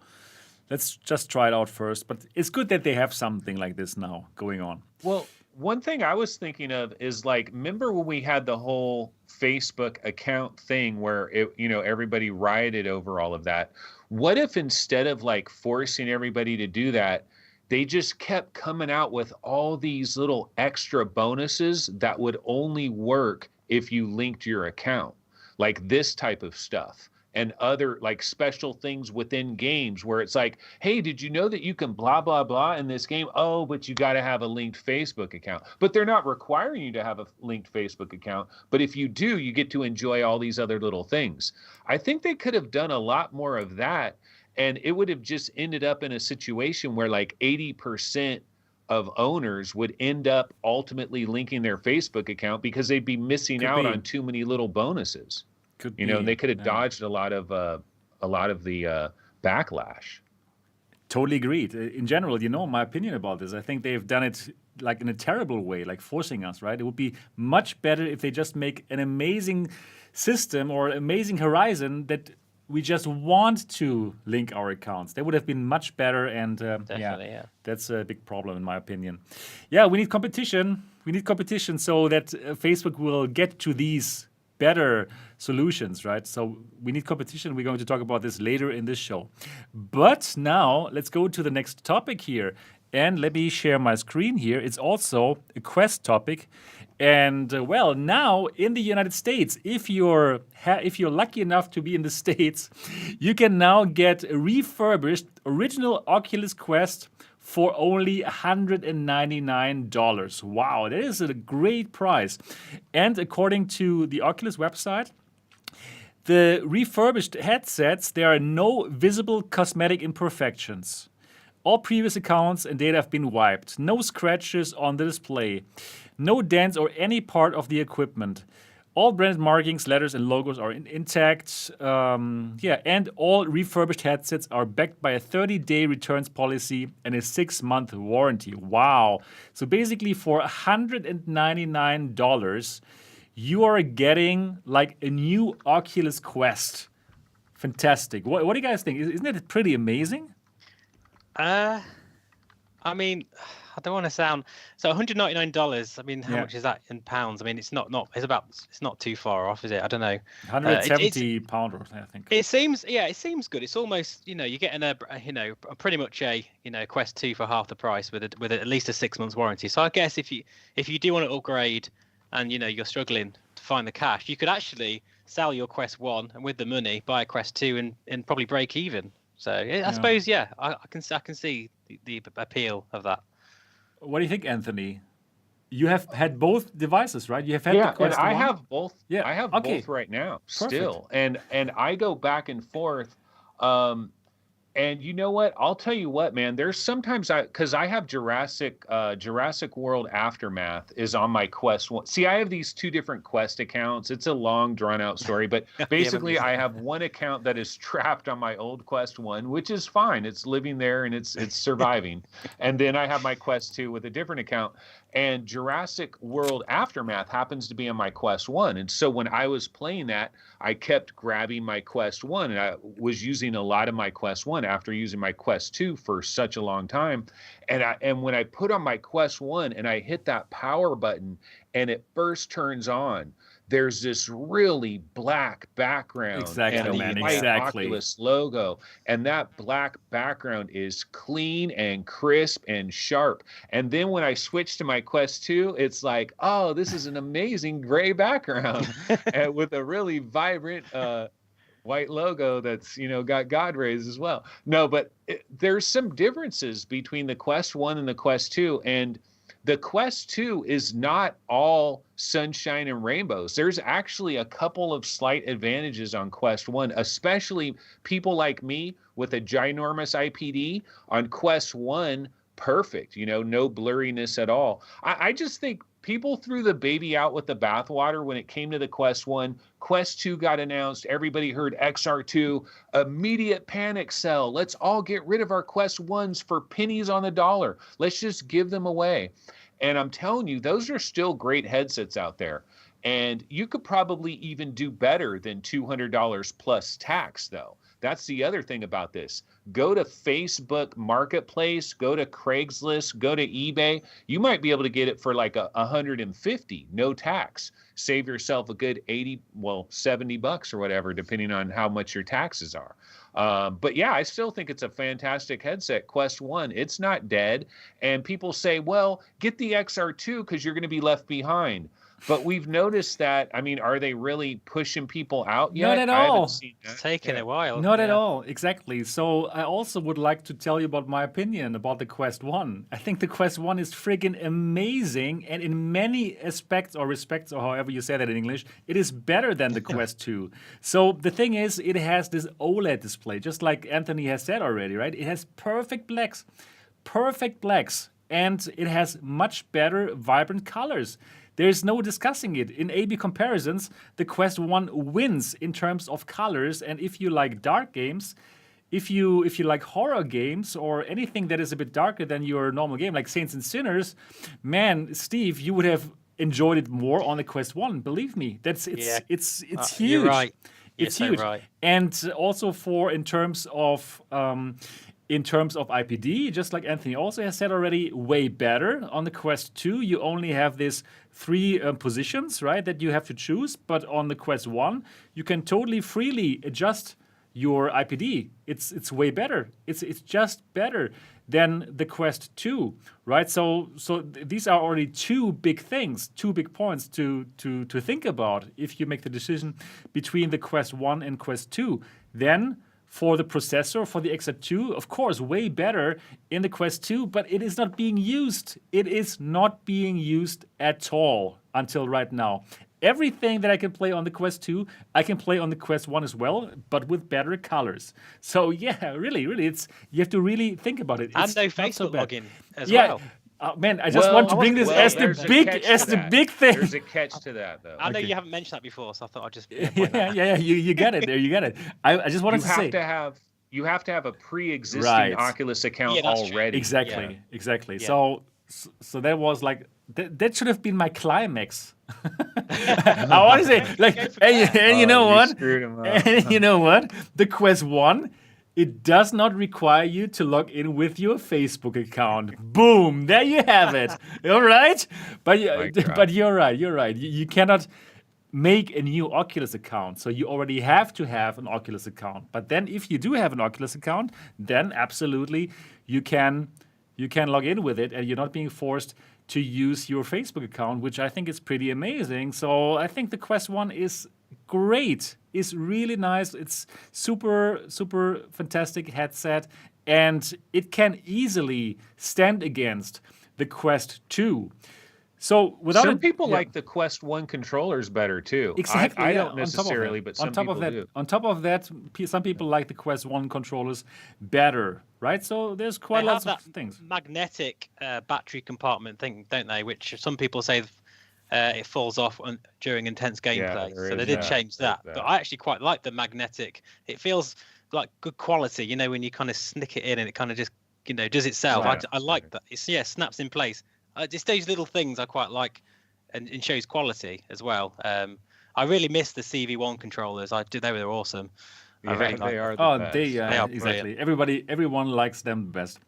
let's just try it out first. But it's good that they have something like this now going on. Well, one thing I was thinking of is remember when we had the whole Facebook account thing where everybody rioted over all of that? What if instead of forcing everybody to do that, they just kept coming out with all these little extra bonuses that would only work if you linked your account, like this type of stuff and other special things within games where it's hey, did you know that you can blah, blah, blah in this game? Oh, but you got to have a linked Facebook account. But they're not requiring you to have a linked Facebook account. But if you do, you get to enjoy all these other little things. I think they could have done a lot more of that. And it would have just ended up in a situation where 80% of owners would end up ultimately linking their Facebook account because they'd be missing out on too many little bonuses. They could have dodged a lot of the backlash. Totally agreed. In general, my opinion about this, I think they've done it in a terrible way, forcing us, right? It would be much better if they just make an amazing system or amazing horizon that we just want to link our accounts. That would have been much better, and that's a big problem in my opinion. Yeah, we need competition. We need competition so that Facebook will get to these better solutions, right? So we need competition. We're going to talk about this later in this show. But now let's go to the next topic here. And let me share my screen here. It's also a Quest topic. And now in the United States, if you're lucky enough to be in the States, you can now get a refurbished original Oculus Quest for only $199. Wow, that is a great price. And according to the Oculus website, the refurbished headsets, there are no visible cosmetic imperfections. All previous accounts and data have been wiped. No scratches on the display. No dents or any part of the equipment. All brand markings, letters, and logos are intact. And all refurbished headsets are backed by a 30-day returns policy and a 6-month warranty. Wow. So basically for $199, you are getting like a new Oculus Quest. Fantastic. What do you guys think? Isn't it pretty amazing? I mean, I don't want to sound so $199. I mean, how much is that in pounds? I mean, it's not too far off, is it? I don't know. 170 pounds, I think. It seems good. It's almost, you're getting pretty much a Quest 2 for half the price with at least a 6 months warranty. So I guess if you do want to upgrade and you're struggling to find the cash, you could actually sell your Quest 1 and with the money buy a Quest 2 and probably break even. So I suppose, I can see the appeal of that. What do you think, Anthony? You have had both devices, right? You have had the Quest 1? I have both. Yeah, I have both right now still, and I go back and forth. And you know what? I'll tell you what, man. There's sometimes because I have Jurassic World Aftermath is on my Quest 1. See, I have these two different Quest accounts. It's a long, drawn out story, but basically, I have one account that is trapped on my old Quest 1, which is fine. It's living there and it's surviving. And then I have my Quest 2 with a different account. And Jurassic World Aftermath happens to be on my Quest 1. And so when I was playing that, I kept grabbing my Quest 1. And I was using a lot of my Quest 1 after using my Quest 2 for such a long time. And when I put on my Quest 1 and I hit that power button and it first turns on, there's this really black background and a white Oculus logo. And that black background is clean and crisp and sharp. And then when I switch to my Quest 2, it's like, oh, this is an amazing gray background and with a really vibrant white logo that's, got God rays as well. No, but there's some differences between the Quest 1 and the Quest 2. And the Quest 2 is not all sunshine and rainbows. There's actually a couple of slight advantages on Quest 1, especially people like me with a ginormous IPD on Quest 1, perfect, no blurriness at all. I just think people threw the baby out with the bathwater when it came to the Quest 1. Quest 2 got announced. Everybody heard XR2. Immediate panic sell. Let's all get rid of our Quest 1s for pennies on the dollar. Let's just give them away. And I'm telling you, those are still great headsets out there. And you could probably even do better than $200 plus tax, though. That's the other thing about this. Go to Facebook Marketplace, go to Craigslist, go to eBay. You might be able to get it for like $150, no tax. Save yourself a good $70 or whatever, depending on how much your taxes are. But yeah, I still think it's a fantastic headset. Quest 1, it's not dead. And people say, well, get the XR2 because you're going to be left behind. But we've noticed that, are they really pushing people out yet? Not at all. I haven't seen that. It's taken a while. Not at all, exactly. So I also would like to tell you about my opinion about the Quest 1. I think the Quest 1 is friggin' amazing, and in many aspects or respects, or however you say that in English, it is better than the Quest 2. So the thing is, it has this OLED display, just like Anthony has said already, right? It has perfect blacks, and it has much better vibrant colors. There's no discussing it. In A/B comparisons, the Quest 1 wins in terms of colors. And if you like dark games, if you like horror games or anything that is a bit darker than your normal game, like Saints and Sinners, man, Steve, you would have enjoyed it more on the Quest 1. Believe me, it's huge. You're right. It's You're huge. so right. And also in terms of IPD, just like Anthony also has said already, way better. On the Quest 2, you only have this 3 positions, right, that you have to choose. But on the Quest 1, you can totally freely adjust your IPD. It's way better. It's just better than the Quest 2, right? So these are already 2 big things, 2 big points to think about if you make the decision between the Quest 1 and Quest 2. Then for the processor, for the XR2, of course, way better in the Quest 2, but it is not being used. It is not being used at all until right now. Everything that I can play on the Quest 2, I can play on the Quest 1 as well, but with better colors. So yeah, really, it's you have to really think about it. And It's no not so Facebook bad. login as well. Man, I just want to bring this as the there's a big catch to as the that. big thing. There's a catch to that, though. I know Okay. you haven't mentioned that before, so I thought I'd just Yeah, point that out. yeah, you get it. There, you get it. I just wanted You to say. have to have a pre-existing Right. Oculus account Yeah, that's true. already. Exactly, exactly. Yeah. So that was like that should have been my climax. I want to say like, and you know Oh, what? screwed him up. And you know what? The Quest 1, it does not require you to log in with your Facebook account. Boom! There you have it. All right, but Mic drop. but you're right. You're right. You cannot make a new Oculus account. So you already have to have an Oculus account. But then if you do have an Oculus account, then absolutely you can log in with it and you're not being forced to use your Facebook account, which I think is pretty amazing. So I think the Quest 1 is great. It's really nice. It's super, super fantastic headset. And it can easily stand against the Quest 2. So without Some a- people yeah. like the Quest 1 controllers better too. Exactly. I yeah, don't necessarily, but some people do. On top of that, some people like the Quest 1 controllers better, right? So there's quite They lots have of that things. magnetic battery compartment thing, don't they? Which some people say it falls off during intense gameplay. there So they is did that. change that. There's But that. I actually quite like the magnetic. It feels like good quality, you know, when you kind of snick it in and it kind of just, you know, does itself. Right. I like that. It's snaps in place. It's those little things I quite like, and shows quality as well. I really miss the CV1 controllers. They were awesome. I Yeah, really like they them. are the Oh, best. They are exactly. Everyone likes them the best.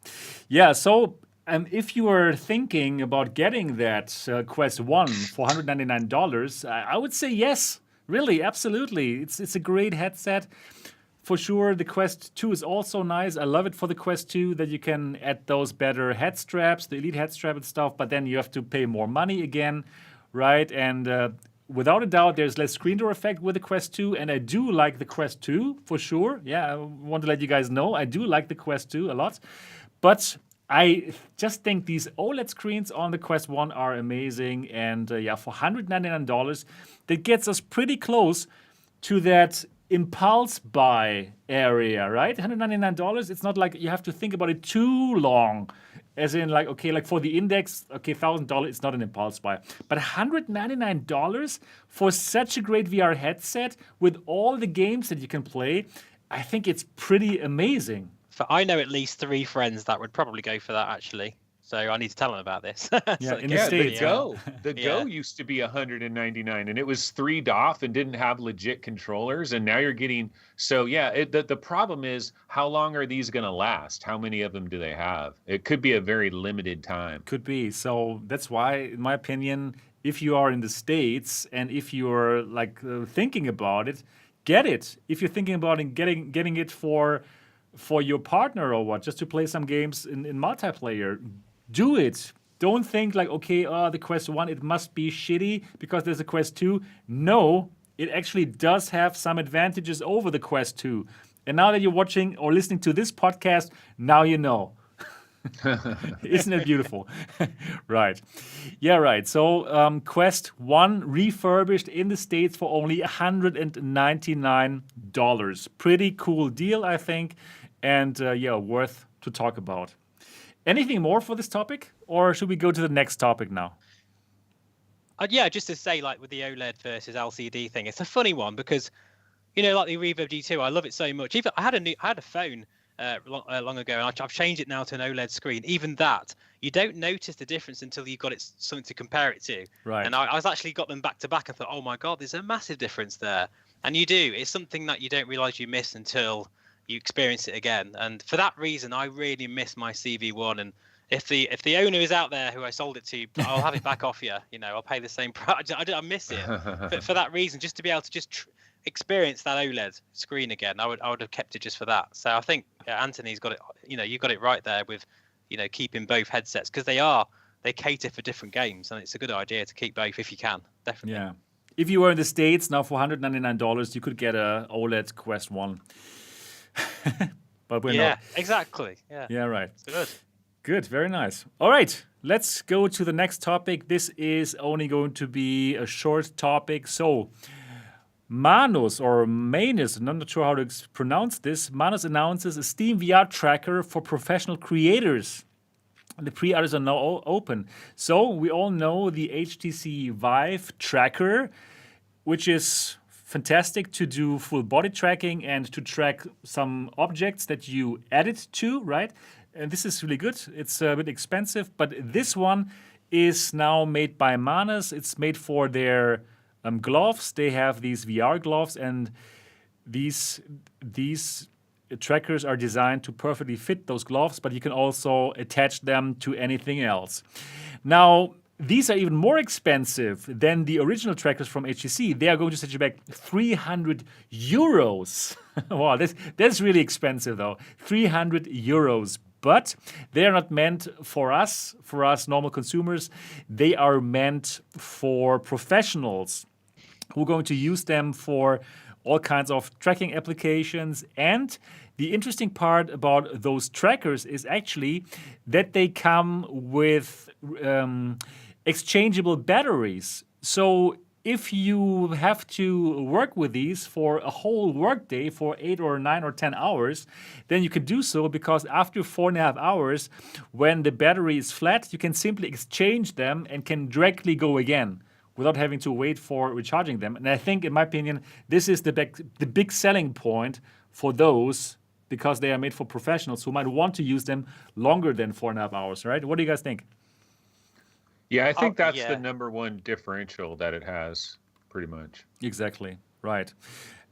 Yeah. So if you are thinking about getting that Quest 1 for $199, I would say yes. Really, absolutely. It's a great headset. For sure, the Quest 2 is also nice. I love it for the Quest 2 that you can add those better head straps, the Elite head strap and stuff, but then you have to pay more money again, right? And without a doubt, there's less screen door effect with the Quest 2, and I do like the Quest 2 for sure. Yeah, I want to let you guys know I do like the Quest 2 a lot. But I just think these OLED screens on the Quest 1 are amazing. And yeah, for $199, that gets us pretty close to that impulse buy area, right? $199. It's not like you have to think about it too long. As in, like, okay, like for the Index, okay, $1,000, it's not an impulse buy. But $199 for such a great VR headset with all the games that you can play, I think it's pretty amazing. I know at least 3 friends that would probably go for that, actually. So I need to tell them about this. Yeah, in the Yeah, States. the Go. The Yeah. Go used to be $199, and it was 3 DOF and didn't have legit controllers. And now you're getting the problem is, how long are these going to last? How many of them do they have? It could be a very limited time. Could be. So that's why, in my opinion, if you are in the States and if you're like thinking about it, get it. If you're thinking about getting it for your partner or what, just to play some games in multiplayer, do it. Don't think like, okay, the Quest 1, it must be shitty because there's a Quest 2. No, it actually does have some advantages over the Quest 2. And now that you're watching or listening to this podcast, now you know. Isn't it beautiful? Right. Yeah, right. So Quest 1 refurbished in the States for only $199. Pretty cool deal, I think. And worth to talk about. Anything more for this topic? Or should we go to the next topic now? Yeah, just to say, like with the OLED versus LCD thing, it's a funny one because, you know, like the Reverb G2, I love it so much. Even I had a phone long ago, and I've changed it now to an OLED screen. Even that, you don't notice the difference until you've got something to compare it to. Right. And I was actually got them back to back and thought, oh my God, there's a massive difference there. And you do. It's something that you don't realize you miss until you experience it again. And for that reason, I really miss my CV1. And if the owner is out there who I sold it to, I'll have it back off you. You know, I'll pay the same price. I miss it. For that reason, just to be able to just experience that OLED screen again, I would have kept it just for that. So I think Anthony's got it. You know, you got it right there with, you know, keeping both headsets because they cater for different games, and it's a good idea to keep both if you can. Definitely. Yeah. If you were in the States now for $199, you could get a OLED Quest 1. but we're Yeah, not. exactly. Yeah. Yeah, right. It's good. Good, very nice. All right, let's go to the next topic. This is only going to be a short topic. So, Manus or Manus, I'm not sure how to pronounce this. Manus announces a Steam VR tracker for professional creators. The pre-orders are now open. So, we all know the HTC Vive tracker, which is fantastic to do full body tracking and to track some objects that you add it to, right? And this is really good. It's a bit expensive, but this one is now made by Manus. It's made for their gloves. They have these VR gloves, and these trackers are designed to perfectly fit those gloves, but you can also attach them to anything else. Now, these are even more expensive than the original trackers from HTC. They are going to set you back 300 euros. Wow, that's really expensive though. 300 euros. But they are not meant for us normal consumers. They are meant for professionals who are going to use them for all kinds of tracking applications. And the interesting part about those trackers is actually that they come with exchangeable batteries. So if you have to work with these for a whole workday for 8 or 9 or 10 hours, then you can do so, because after 4.5 hours, when the battery is flat, you can simply exchange them and can directly go again without having to wait for recharging them. And I think, in my opinion, this is the big selling point for those, because they are made for professionals who might want to use them longer than 4.5 hours, right? What do you guys think? Yeah, I think that's yeah. the number one differential that it has, pretty much. Exactly, right.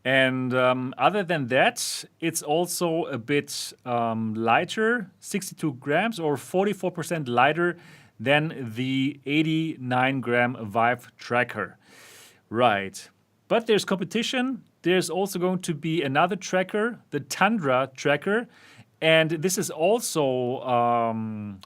And other than that, it's also a bit lighter, 62 grams or 44% lighter than the 89-gram Vive tracker. Right. But there's competition. There's also going to be another tracker, the Tundra tracker. And this is also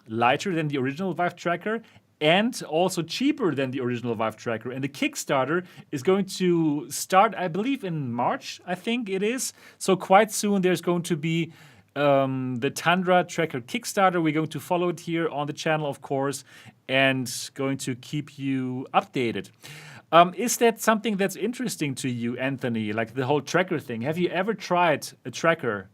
lighter than the original Vive tracker, and also cheaper than the original Vive tracker. And the Kickstarter is going to start, I believe, in March, I think it is. So quite soon there's going to be the Tundra tracker Kickstarter. We're going to follow it here on the channel, of course, and going to keep you updated. Is that something that's interesting to you, Anthony, like the whole tracker thing? Have you ever tried a tracker?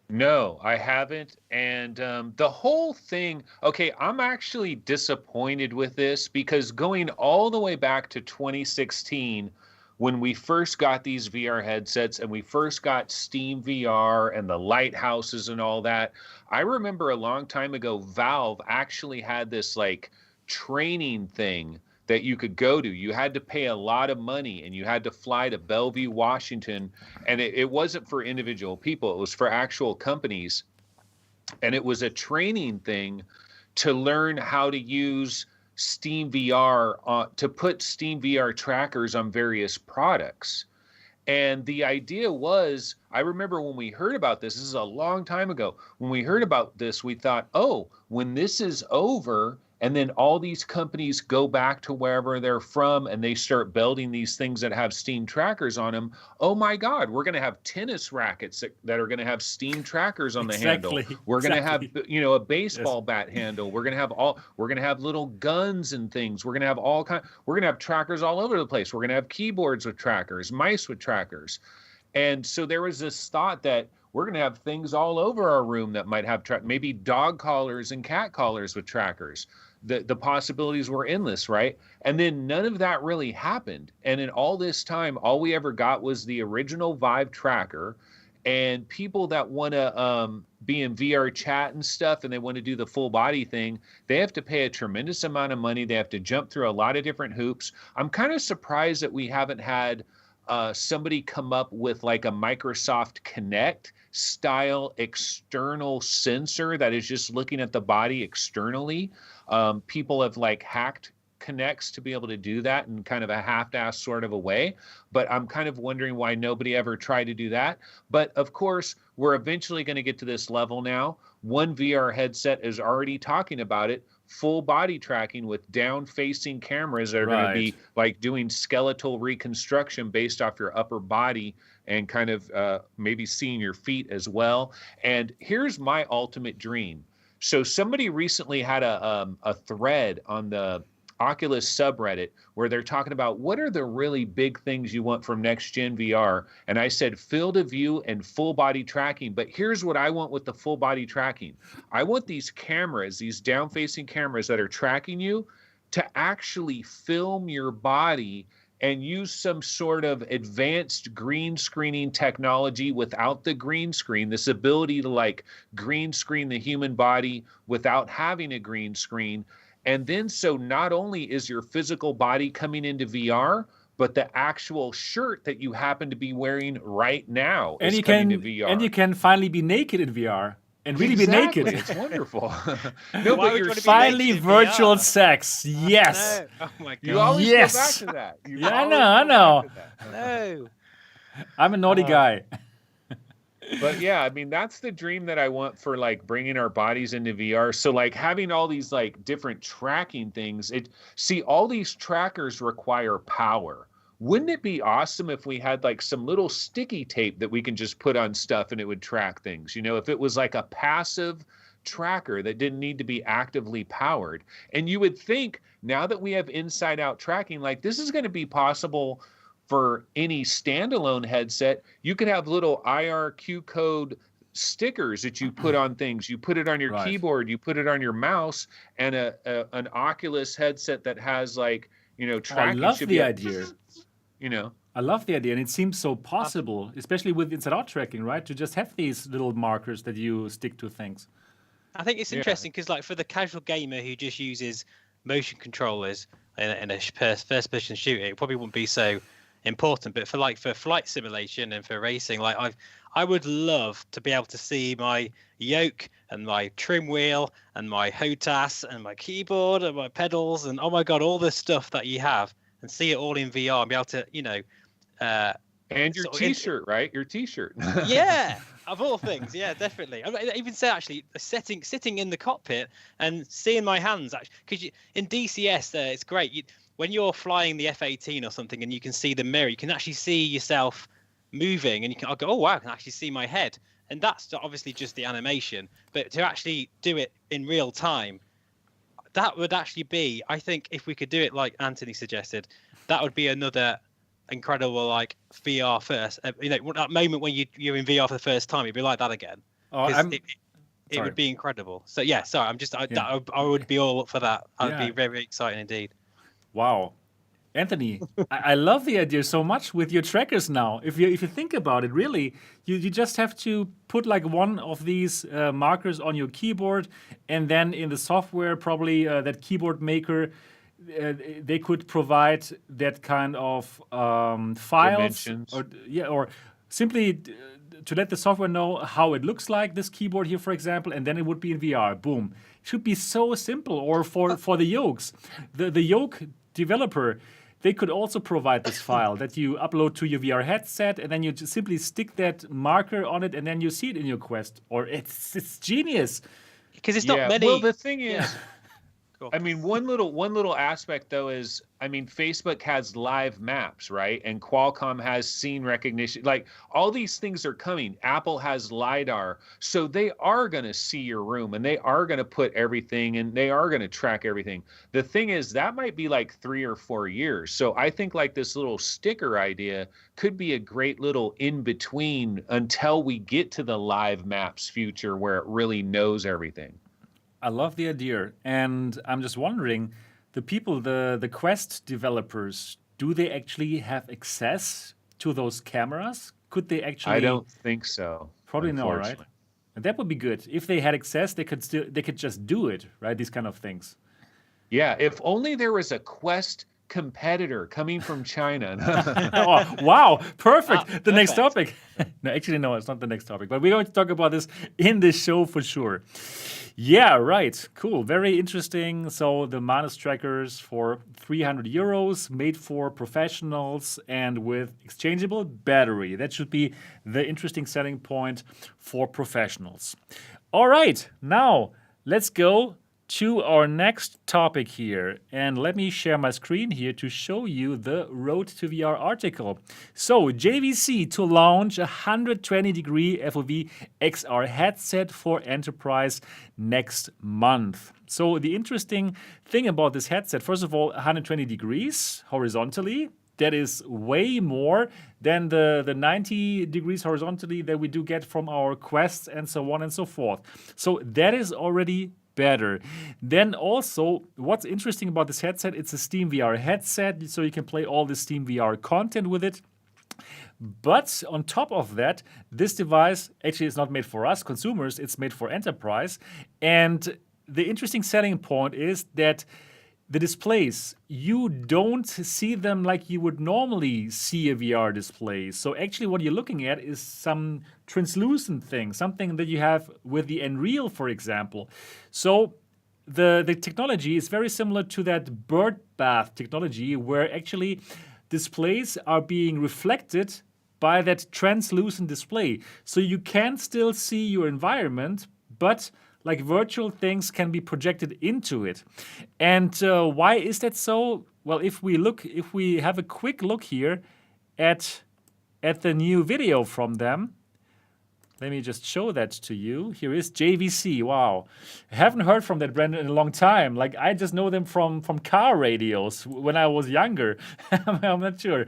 No, I haven't. And the whole thing, okay, I'm actually disappointed with this, because going all the way back to 2016, when we first got these VR headsets and we first got Steam VR and the lighthouses and all that, I remember a long time ago, Valve actually had this like training thing that you could go to. You had to pay a lot of money and you had to fly to Bellevue, Washington. And it wasn't for individual people, it was for actual companies. And it was a training thing to learn how to use Steam VR, to put Steam VR trackers on various products. And the idea was, I remember when we heard about this is a long time ago, when we heard about this, we thought, oh, when this is over, and then all these companies go back to wherever they're from and they start building these things that have Steam trackers on them. Oh my God, we're going to have tennis rackets that are going to have Steam trackers on the handle. We're going to have, a baseball bat handle. We're going to have little guns and things. We're going to have we're going to have trackers all over the place. We're going to have keyboards with trackers, mice with trackers. And so there was this thought that we're going to have things all over our room that might have maybe dog collars and cat collars with trackers. The possibilities were endless, right? And then none of that really happened. And in all this time, all we ever got was the original Vive tracker. And people that want to be in VR chat and stuff, and they want to do the full body thing, they have to pay a tremendous amount of money. They have to jump through a lot of different hoops. I'm kind of surprised that we haven't had somebody come up with like a Microsoft Kinect style external sensor that is just looking at the body externally. People have like hacked Kinects to be able to do that in kind of a half-assed sort of a way, but I'm kind of wondering why nobody ever tried to do that. But of course, we're eventually going to get to this level now. One VR headset is already talking about it full body tracking with down-facing cameras that are going to be like doing skeletal reconstruction based off your upper body and kind of maybe seeing your feet as well. And here's my ultimate dream. So somebody recently had a thread on the Oculus subreddit where they're talking about what are the really big things you want from next gen VR. And I said field of view and full body tracking. But here's what I want with the full body tracking. I want these cameras, these down facing cameras that are tracking you, to actually film your body and use some sort of advanced green screening technology without the green screen, this ability to like green screen the human body without having a green screen. And then so not only is your physical body coming into VR, but the actual shirt that you happen to be wearing right now is coming to VR. And you can finally be naked in VR. And really be naked. It's wonderful. No, Why but would you you're wanna be Finally naked in virtual VR? sex. Yes. No. Oh my god. You always Yes. go back to that. You Yeah, I always know, go I know. back to that. No. I'm a naughty guy. But yeah, I mean, that's the dream that I want for like bringing our bodies into VR. So like having all these like different tracking things, all these trackers require power. Wouldn't it be awesome if we had like some little sticky tape that we can just put on stuff and it would track things? You know, if it was like a passive tracker that didn't need to be actively powered. And you would think now that we have inside out tracking, like this is going to be possible for any standalone headset. You could have little IRQ code stickers that you put on things. You put it on your keyboard, you put it on your mouse, and an Oculus headset that has like, you know, tracking. I love the idea. You know, I love the idea, and it seems so possible, especially with inside-out tracking, right? To just have these little markers that you stick to things. I think it's interesting because, like, for the casual gamer who just uses motion controllers in a first-person shooter, it probably wouldn't be so important. But for flight simulation and for racing, like I would love to be able to see my yoke and my trim wheel and my HOTAS and my keyboard and my pedals and oh my god, all the stuff that you have, and see it all in VR and be able to, you know, and your T-shirt, right? Your T-shirt. Yeah, of all things, yeah, definitely. I even say actually, sitting in the cockpit and seeing my hands, actually, because in DCS, it's great. When you're flying the F-18 or something, and you can see the mirror, you can actually see yourself moving, and I'll go, oh wow, I can actually see my head, and that's obviously just the animation. But to actually do it in real time, that would actually be, I think, if we could do it like Anthony suggested, that would be another incredible like VR first. You know, that moment when you're in VR for the first time, it'd be like that again. Oh, it would be incredible. So yeah, sorry, I would be all up for that. I'd be very, very excited indeed. Wow. Anthony, I love the idea so much with your trackers now. If you think about it, really, you just have to put like one of these markers on your keyboard, and then in the software, probably that keyboard maker, they could provide that kind of files, dimensions. or simply to let the software know how it looks like, this keyboard here, for example, and then it would be in VR. Boom. It should be so simple. Or for the yokes, the yoke developer, they could also provide this file that you upload to your VR headset, and then you just simply stick that marker on it, and then you see it in your Quest. Or it's genius. Because it's not many. Well, the thing is, Cool. I mean, one little aspect though is, I mean, Facebook has live maps, right? And Qualcomm has scene recognition. Like all these things are coming. Apple has LiDAR. So they are going to see your room, and they are going to put everything, and they are going to track everything. The thing is, that might be like 3 or 4 years. So I think like this little sticker idea could be a great little in between until we get to the live maps future where it really knows everything. I love the idea, and I'm just wondering, the people, the Quest developers, do they actually have access to those cameras? Could they actually? I don't think so. Probably not, right? And that would be good if they had access. They could just do it, right? These kind of things. Yeah, if only there was a Quest competitor coming from China. Oh, wow, perfect. Wow, the next perfect. topic. No, actually, no, it's not the next topic, but we're going to talk about this in this show for sure. Yeah, right. Cool. Very interesting. So the Manus Trackers for €300, made for professionals and with exchangeable battery. That should be the interesting selling point for professionals. All right, now let's go to our next topic here. And let me share my screen here to show you the Road to VR article. So, JVC to launch a 120-degree FOV XR headset for enterprise next month. So, the interesting thing about this headset, first of all, 120 degrees horizontally. That is way more than the 90 degrees horizontally that we do get from our Quests and so on and so forth. So that is already better. Then also, what's interesting about this headset, it's a Steam VR headset, so you can play all the Steam VR content with it. But on top of that, this device actually is not made for us consumers, it's made for enterprise. And the interesting selling point is that the displays, you don't see them like you would normally see a VR display. So actually what you're looking at is some translucent thing, something that you have with the Unreal, for example. So the technology is very similar to that bird bath technology where actually displays are being reflected by that translucent display. So you can still see your environment, but like virtual things can be projected into it. And why is that so? Well, if we have a quick look here at the new video from them, let me just show that to you. Here is JVC. Wow. I haven't heard from that brand in a long time. Like, I just know them from car radios when I was younger. I'm not sure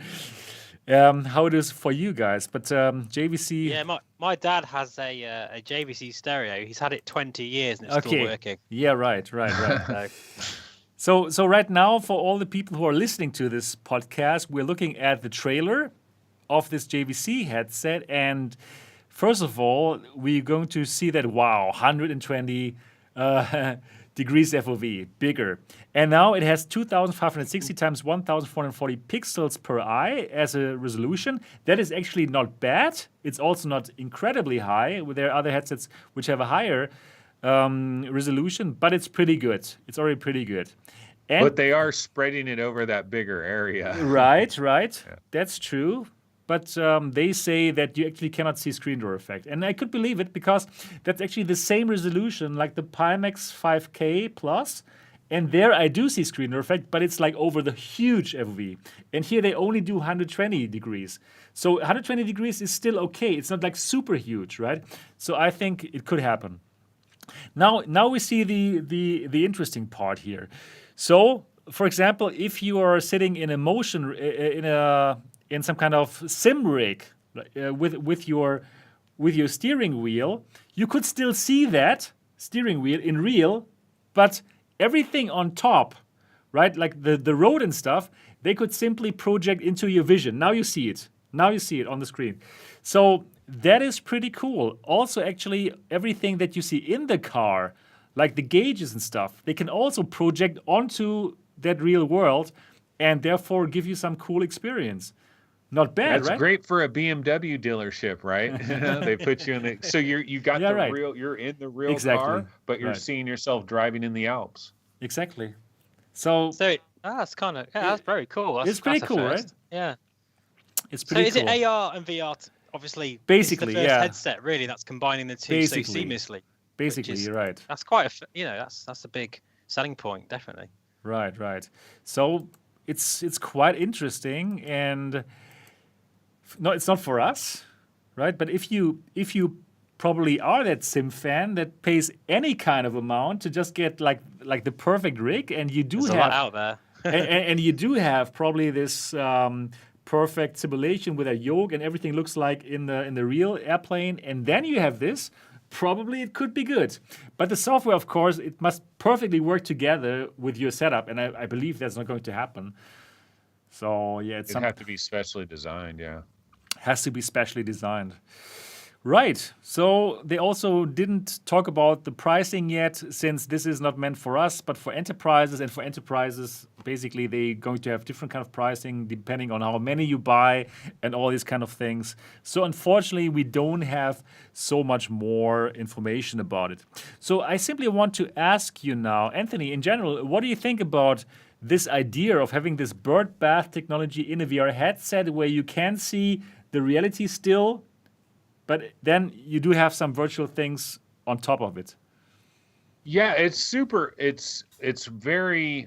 how it is for you guys, but JVC. Yeah, my dad has a JVC stereo. He's had it 20 years and it's still working. Yeah, right. So right now, for all the people who are listening to this podcast, we're looking at the trailer of this JVC headset, and first of all, we're going to see that 120 degrees FOV, bigger. And now it has 2560 times 1440 pixels per eye as a resolution. That is actually not bad. It's also not incredibly high. There are other headsets which have a higher resolution, but it's pretty good. It's already pretty good. And but they are spreading it over that bigger area. Right. Yeah. That's true. But they say that you actually cannot see screen door effect. And I could believe it because that's actually the same resolution like the Pimax 5K Plus. And there I do see screen door effect, but it's like over the huge FOV. And here they only do 120 degrees. So 120 degrees is still okay. It's not like super huge, right? So I think it could happen. Now we see the interesting part here. So, for example, if you are sitting in a motion, in some kind of sim rig with your steering wheel, you could still see that steering wheel in real, but everything on top, right, like the road and stuff, they could simply project into your vision. Now you see it. Now you see it on the screen. So that is pretty cool. Also, actually, everything that you see in the car, like the gauges and stuff, they can also project onto that real world and therefore give you some cool experience. Not bad, That's right? That's great for a BMW dealership, right? They put you in the so you got the right. real, you're in the real Exactly. car, but you're Right. seeing yourself driving in the Alps. Exactly. So That's kind of that's very cool. It's pretty cool, right? Yeah. It's pretty so cool. is it AR and VR? Obviously, Basically, it's the first yeah. headset really that's combining the two so seamlessly. Basically, you're right. That's quite that's a big selling point, definitely. Right. So it's quite interesting, and no, it's not for us, right? But if you probably are that sim fan that pays any kind of amount to just get like the perfect rig, and you do There's have a lot out there, and you do have probably this perfect simulation with a yoke and everything looks like in the real airplane, and then you have this. Probably it could be good. But the software, of course, it must perfectly work together with your setup, and I believe that's not going to happen. So yeah, It'd have to be specially designed, yeah. Has to be specially designed. Right. So they also didn't talk about the pricing yet, since this is not meant for us, but for enterprises. And for enterprises, basically, they're going to have different kind of pricing depending on how many you buy and all these kind of things. So unfortunately, we don't have so much more information about it. So I simply want to ask you now, Anthony, in general, what do you think about this idea of having this bird bath technology in a VR headset where you can see the reality still, but then you do have some virtual things on top of it? Yeah, it's very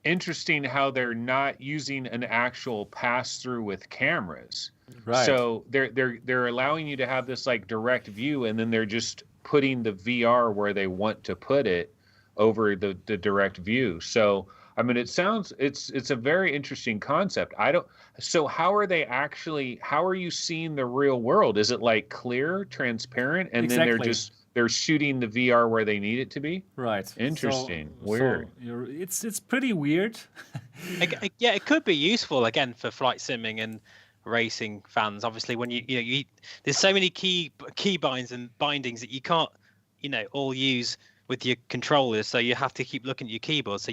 interesting how they're not using an actual pass through with cameras. Right. So they're allowing you to have this like direct view, and then they're just putting the VR where they want to put it over the direct view. So I mean, it's a very interesting concept. So how are you seeing the real world? Is it like clear, transparent, and then Exactly. they're shooting the VR where they need it to be? Right. Interesting. So Weird. it's pretty weird. Yeah, it could be useful again for flight simming and racing fans. Obviously, when there's so many key binds and bindings that you can't all use with your controllers, so you have to keep looking at your keyboard. So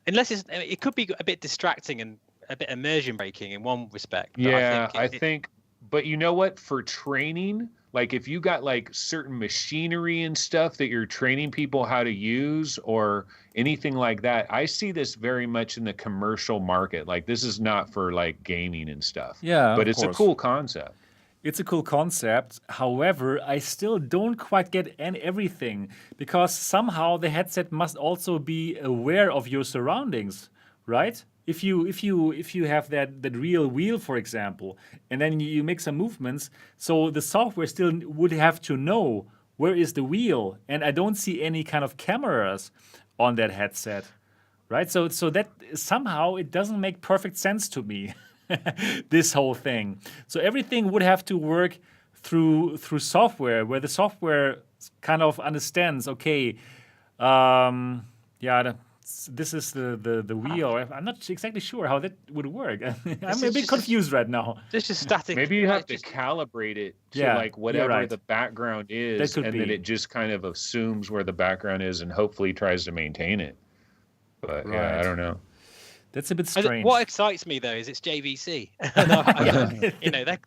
it could be a bit distracting and a bit immersion breaking in one respect. But Yeah, I think, but you know what? For training, like if you got like certain machinery and stuff that you're training people how to use or anything like that, I see this very much in the commercial market. Like this is not for like gaming and stuff. Yeah, but of it's course. a cool concept. It's a cool concept. However, I still don't quite get everything because somehow the headset must also be aware of your surroundings, right? If you have that real wheel, for example, and then you make some movements, so the software still would have to know where is the wheel, and I don't see any kind of cameras on that headset, right? So that somehow it doesn't make perfect sense to me. This whole thing. So everything would have to work through software, where the software kind of understands. Okay, this is the wheel. I'm not exactly sure how that would work. I'm a bit confused right now. It's just static. Maybe you have to calibrate it to like whatever the background is, and then it just kind of assumes where the background is and hopefully tries to maintain it. But yeah, I don't know. That's a bit strange. What excites me though is it's JVC.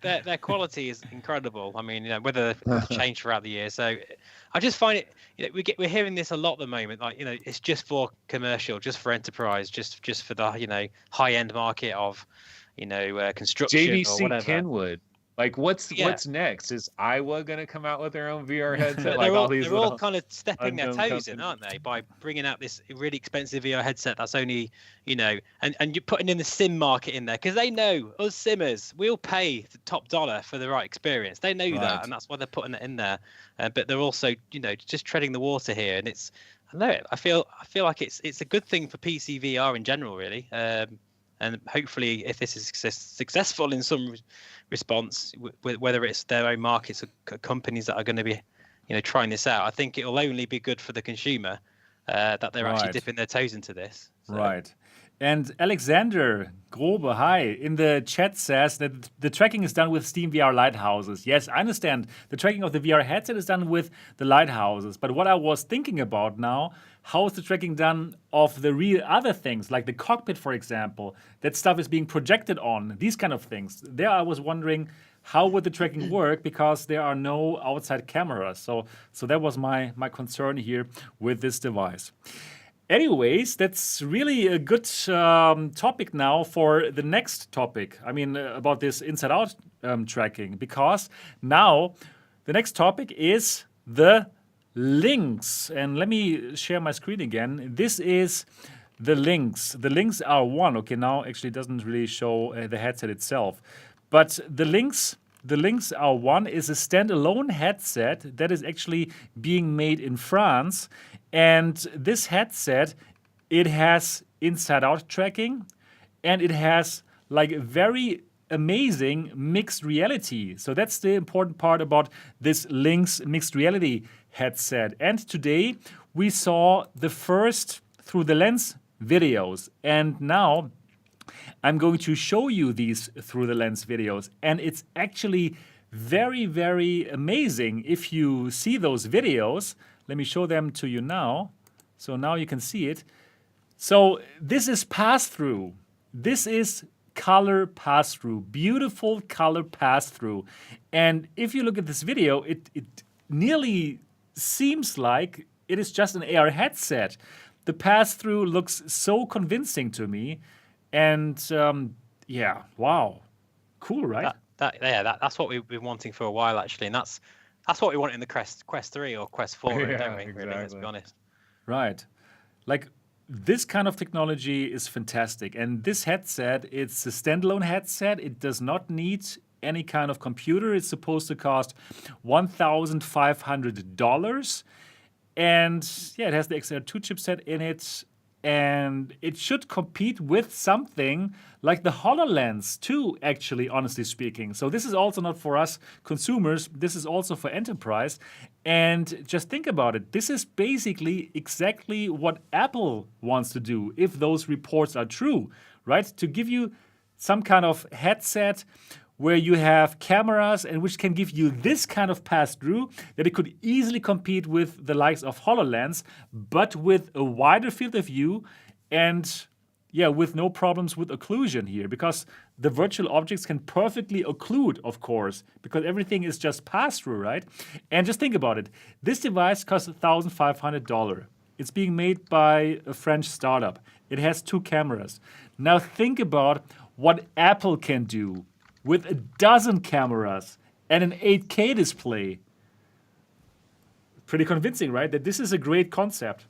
Their quality is incredible. I mean, whether it's changed throughout the year. So I just find it. We're hearing this a lot at the moment. Like it's just for commercial, just for enterprise, just for the high end market of construction JVC or whatever. Kenwood. Like what's next? Is Iowa going to come out with their own VR headset? They're all kind of stepping their toes in, aren't they? By bringing out this really expensive VR headset that's only, and you're putting in the sim market in there because they know us simmers, we'll pay the top dollar for the right experience. They know that, and that's why they're putting it in there. But they're also, just treading the water here, and I feel like it's a good thing for PC VR in general, really. And hopefully, if this is successful in some response, whether it's their own markets or companies that are going to be, trying this out, I think it will only be good for the consumer that they're actually dipping their toes into this. So. Right. And Alexander Grobe, hi, in the chat says that the tracking is done with Steam VR lighthouses. Yes, I understand. The tracking of the VR headset is done with the lighthouses. But what I was thinking about now, how is the tracking done of the real other things, like the cockpit, for example? That stuff is being projected on, these kind of things. There I was wondering, how would the tracking work? Because there are no outside cameras. So that was my concern here with this device. Anyways, that's really a good topic now for the next topic. I mean, about this inside-out tracking, because now the next topic is the Lynx. And let me share my screen again. This is the Lynx R-1. Okay, now actually it doesn't really show the headset itself. But the Lynx R-1 is a standalone headset that is actually being made in France. And this headset, it has inside-out tracking, and it has like very amazing mixed reality. So that's the important part about this Lynx mixed reality headset. And today we saw the first through the lens videos, and now I'm going to show you these through the lens videos. And it's actually very, very amazing if you see those videos. Let me show them to you now. So now you can see it. So this is pass-through. This is color pass-through, beautiful color pass-through. And if you look at this video, it nearly seems like it is just an AR headset. The pass-through looks so convincing to me. And wow, cool, right? That's what we've been wanting for a while, actually, and that's That's what we want in the Quest 3 or Quest 4, Yeah, don't we? Really, let's be exactly. honest. Right. Like this kind of technology is fantastic. And this headset, it's a standalone headset. It does not need any kind of computer. It's supposed to cost $1,500. And yeah, it has the XR2 chipset in it. And it should compete with something like the HoloLens too, actually, honestly speaking. So this is also not for us consumers. This is also for enterprise. And just think about it. This is basically exactly what Apple wants to do, if those reports are true, right? To give you some kind of headset where you have cameras and which can give you this kind of pass-through, that it could easily compete with the likes of HoloLens, but with a wider field of view and yeah, with no problems with occlusion here, because the virtual objects can perfectly occlude, of course, because everything is just pass-through, right? And just think about it. This device costs $1,500. It's being made by a French startup. It has 2 cameras. Now think about what Apple can do with a dozen cameras and an 8K display. Pretty convincing, right? That this is a great concept.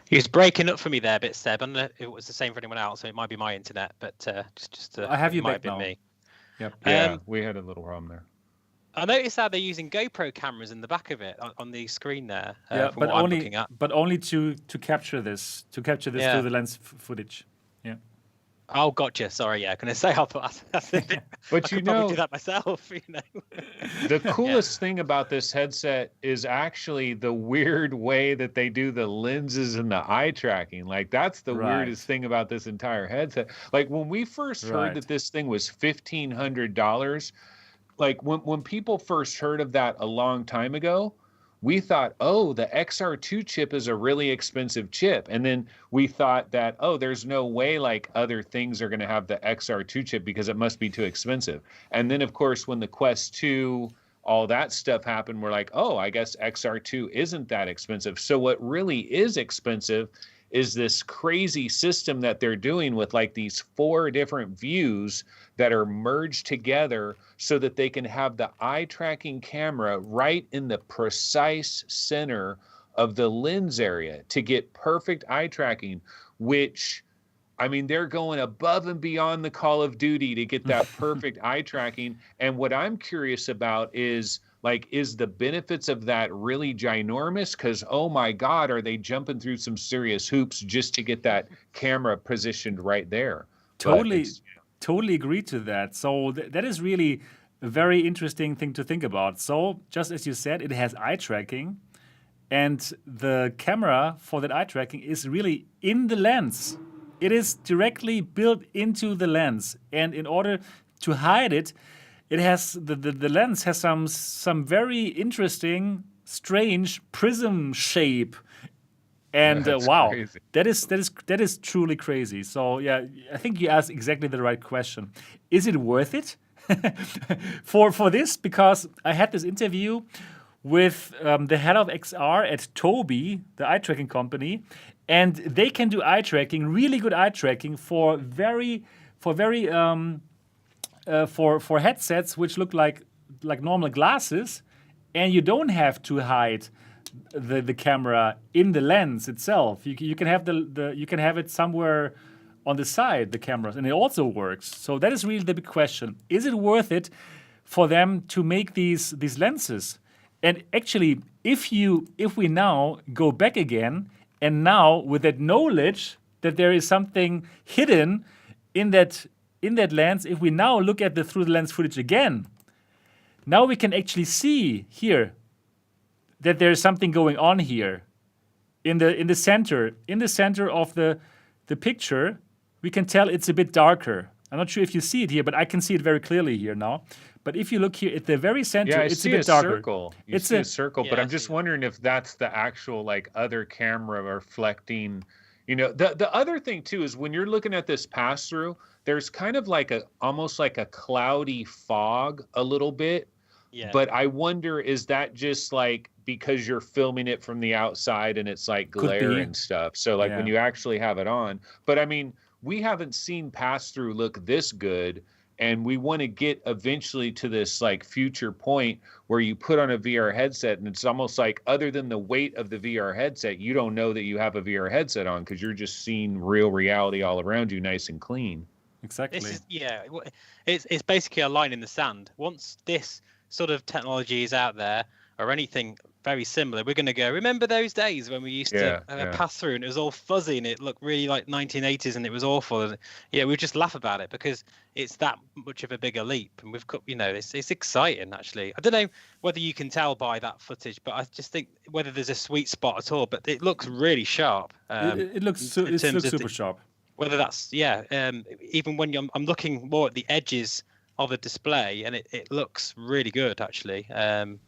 He was breaking up for me there a bit, Seb. I don't know if it was the same for anyone else, so it might be my internet, but I have you it might back have now. been me. Yep. Yeah, we had a little problem there. I noticed that they're using GoPro cameras in the back of it on the screen there. Yeah, from but what I'm only looking at. to capture this Yeah. through the lens footage. Yeah. Oh, gotcha. Sorry, yeah. Can I say that's it? But I you could probably know, do that myself. You know. the coolest thing about this headset is actually the weird way that they do the lenses and the eye tracking. Like that's the Right. weirdest thing about this entire headset. Like when we first heard Right. that this thing was $1,500, like when people first heard of that a long time ago, we thought, oh, the XR2 chip is a really expensive chip. And then we thought that, oh, there's no way like other things are going to have the XR2 chip because it must be too expensive. And then, of course, when the Quest 2, all that stuff happened, we're like, oh, I guess XR2 isn't that expensive. So what really is expensive is this crazy system that they're doing with like these 4 different views that are merged together so that they can have the eye tracking camera right in the precise center of the lens area to get perfect eye tracking, which, I mean, they're going above and beyond the Call of Duty to get that perfect eye tracking. And what I'm curious about is, like, is the benefits of that really ginormous? Because, oh my God, are they jumping through some serious hoops just to get that camera positioned right there? Totally agree to that. So that is really a very interesting thing to think about. So just as you said, it has eye tracking, and the camera for that eye tracking is really in the lens. It is directly built into the lens, and in order to hide it, it has the lens has some very interesting, strange prism shape. And That's wow, crazy. that is truly crazy. So yeah, I think you asked exactly the right question. Is it worth it for this? Because I had this interview with the head of XR at Tobii, the eye tracking company, and they can do eye tracking, really good eye tracking for headsets which look like normal glasses, and you don't have to hide the camera in the lens itself. You can have you can have it somewhere on the side, the cameras, and it also works. So that is really the big question. Is it worth it for them to make these lenses? And actually, if we now go back again, and now with that knowledge that there is something hidden in that lens, if we now look at the through the lens footage again, now we can actually see here that there's something going on here in the center of the picture. We can tell it's a bit darker. I'm not sure if you see it here, but I can see it very clearly here now. But if you look here at the very center, it's a bit darker. Circle. It's see a circle, but Yeah, I'm just wondering if that's the actual like other camera reflecting. You know, the other thing too is when you're looking at this pass through, there's kind of like almost like a cloudy fog a little bit. Yeah. But I wonder, is that just like because you're filming it from the outside and it's like glare and stuff? So like when you actually have it on. But I mean, we haven't seen pass through look this good. And we want to get eventually to this like future point where you put on a VR headset and it's almost like, other than the weight of the VR headset, you don't know that you have a VR headset on because you're just seeing real reality all around you, nice and clean. Exactly. It's basically a line in the sand. Once this sort of technology is out there, or anything very similar, we're going to go, remember those days when we used to pass through and it was all fuzzy and it looked really like 1980s and it was awful, and we just laugh about it because it's that much of a bigger leap. And we've got, it's exciting actually. I don't know whether you can tell by that footage, but I just think whether there's a sweet spot at all, but it looks really sharp. It looks super sharp. Whether that's even when I'm looking more at the edges of the display, and it looks really good actually,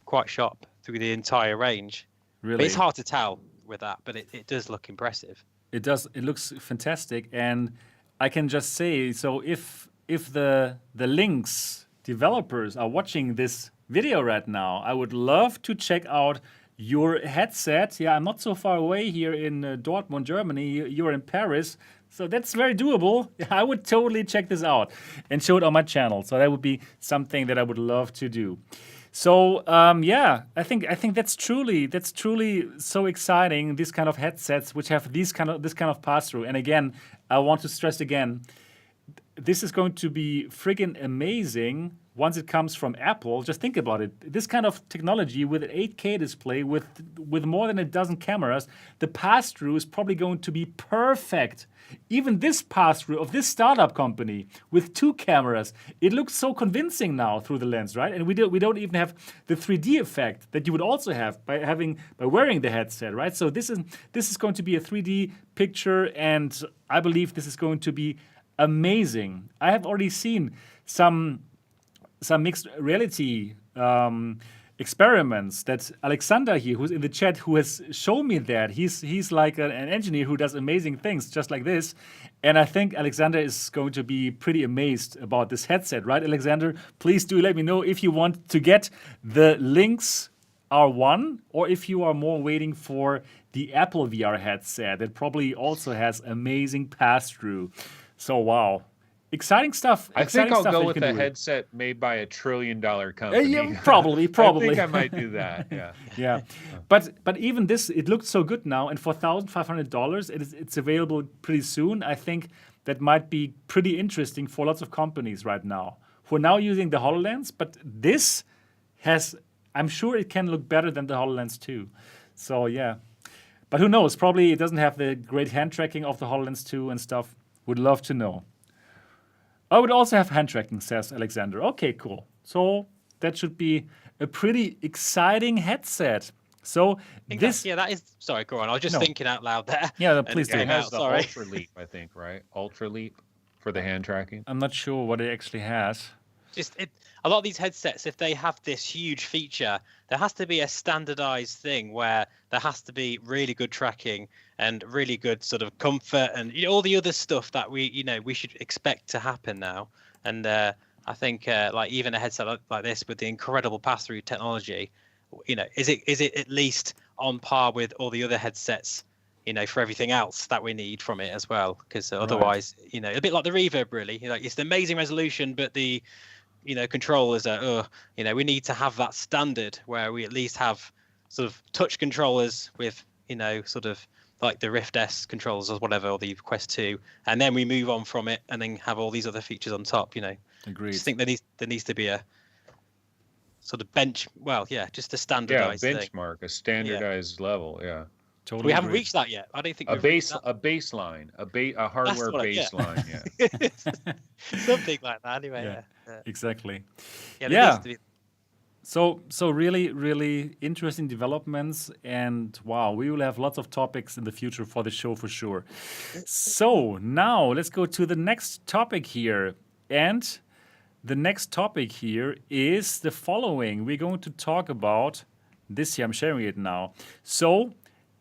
quite sharp through the entire range. Really, but it's hard to tell with that, but it does look impressive. It does. It looks fantastic, and I can just say, so if the Lynx developers are watching this video right now, I would love to check out your headset. I'm not so far away here in Dortmund, Germany. You're in Paris. So that's very doable. I would totally check this out and show it on my channel. So that would be something that I would love to do. So I think that's truly so exciting. These kind of headsets which have this kind of pass through. And again, I want to stress again, this is going to be friggin' amazing once it comes from Apple. Just think about it. This kind of technology with an 8K display, with more than a dozen cameras, the pass-through is probably going to be perfect. Even this pass-through of this startup company with 2 cameras, it looks so convincing now through the lens, right? And we don't even have the 3D effect that you would also have by wearing the headset, right? So this is going to be a 3D picture, and I believe this is going to be amazing. I have already seen some mixed reality experiments that Alexander here, who's in the chat, who has shown me that. He's like an engineer who does amazing things just like this. And I think Alexander is going to be pretty amazed about this headset, right, Alexander? Please do let me know if you want to get the Lynx R-1 or if you are more waiting for the Apple VR headset that probably also has amazing pass-through. So, wow. Exciting stuff. I think I'll go with a headset made by $1 trillion company. Yeah, probably. I think I might do that. Yeah. But even this, it looked so good now, and for $1,500, it's available pretty soon. I think that might be pretty interesting for lots of companies right now who are now using the HoloLens. But this I'm sure it can look better than the HoloLens 2. So yeah. But who knows? Probably it doesn't have the great hand tracking of the HoloLens 2 and stuff. Would love to know. I would also have hand tracking, says Alexander. Okay, cool. So that should be a pretty exciting headset. So that is. Sorry, go on. I was just thinking out loud there. Yeah, please do. It has the Ultra Leap, I think, right? Ultra Leap for the hand tracking. I'm not sure what it actually has. A lot of these headsets, if they have this huge feature, there has to be a standardized thing where there has to be really good tracking and really good sort of comfort and all the other stuff that we should expect to happen now. And I think like even a headset like this with the incredible pass-through technology, is it at least on par with all the other headsets, for everything else that we need from it as well? Because otherwise, a bit like the Reverb, really. It's the amazing resolution, but the controllers are, we need to have that standard where we at least have sort of touch controllers with, sort of like the Rift S controllers or whatever, or the Quest 2, and then we move on from it and then have all these other features on top, Agreed. I just think there needs to be a sort of just a standardized benchmark, a standardized level, Totally we haven't reached that yet. I don't think a baseline, a hardware baseline, something like that. Anyway, exactly. Yeah. So really, really interesting developments, and wow, we will have lots of topics in the future for the show for sure. So now let's go to the next topic here, and the next topic here is the following. We're going to talk about this here. I'm sharing it now. So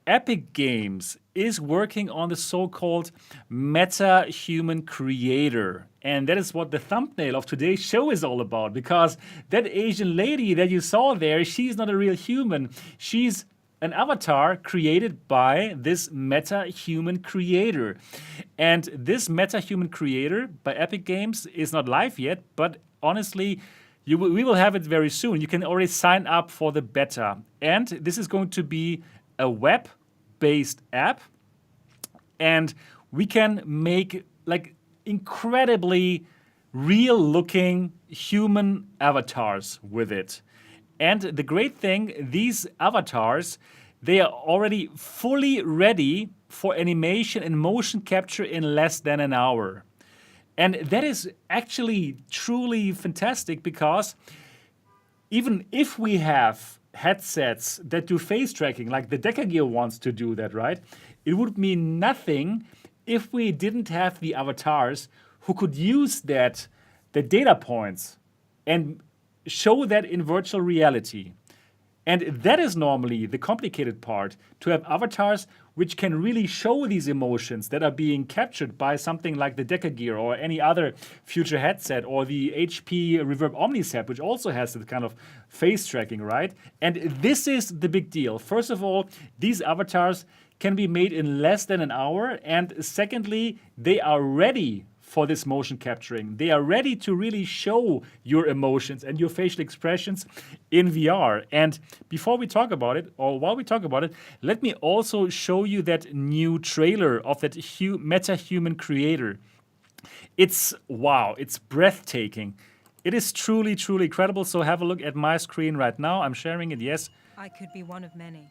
Epic Games is working on the so-called MetaHuman creator. And that is what the thumbnail of today's show is all about, because that Asian lady that you saw there, she's not a real human. She's an avatar created by this MetaHuman creator. And this MetaHuman creator by Epic Games is not live yet, but honestly, we will have it very soon. You can already sign up for the beta. And this is going to be a web-based app. And we can make like incredibly real-looking human avatars with it. And the great thing, these avatars, they are already fully ready for animation and motion capture in less than an hour. And that is actually truly fantastic because even if we have headsets that do face tracking, like the Decagear wants to do that, right? It would mean nothing if we didn't have the avatars who could use the data points and show that in virtual reality. And that is normally the complicated part, to have avatars which can really show these emotions that are being captured by something like the Decagear or any other future headset, or the HP Reverb Omnicept, which also has that kind of face tracking, right? And this is the big deal. First of all, these avatars can be made in less than an hour. And secondly, they are ready for this motion capturing. They are ready to really show your emotions and your facial expressions in VR. And before we talk about it, or while we talk about it, let me also show you that new trailer of that MetaHuman creator. It's wow, it's breathtaking. It is truly, truly incredible. So have a look at my screen right now. I'm sharing it, yes. I could be one of many.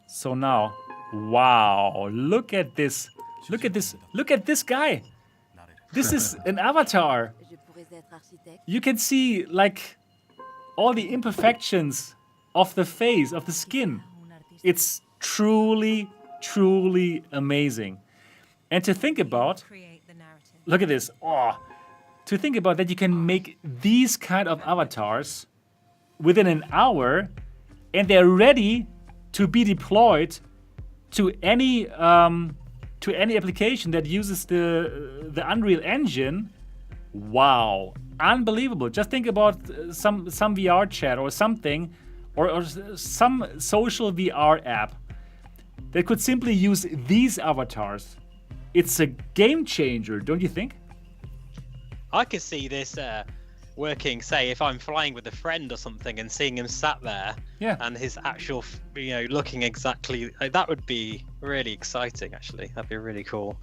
So now, wow, look at this. Look at this. Look at this guy. This is an avatar. You can see like all the imperfections of the face, of the skin. It's truly, truly amazing. And to think about, look at this. Oh, to think about that you can make these kind of avatars within an hour, and they're ready to be deployed to any application that uses the Unreal Engine. Wow, unbelievable. Just think about some VR chat or something, or some social VR app that could simply use these avatars. It's a game changer, don't you think? I could see this working, say, if I'm flying with a friend or something and seeing him sat there, Yeah. and his actual, looking exactly, that would be really exciting. Actually, that'd be really cool.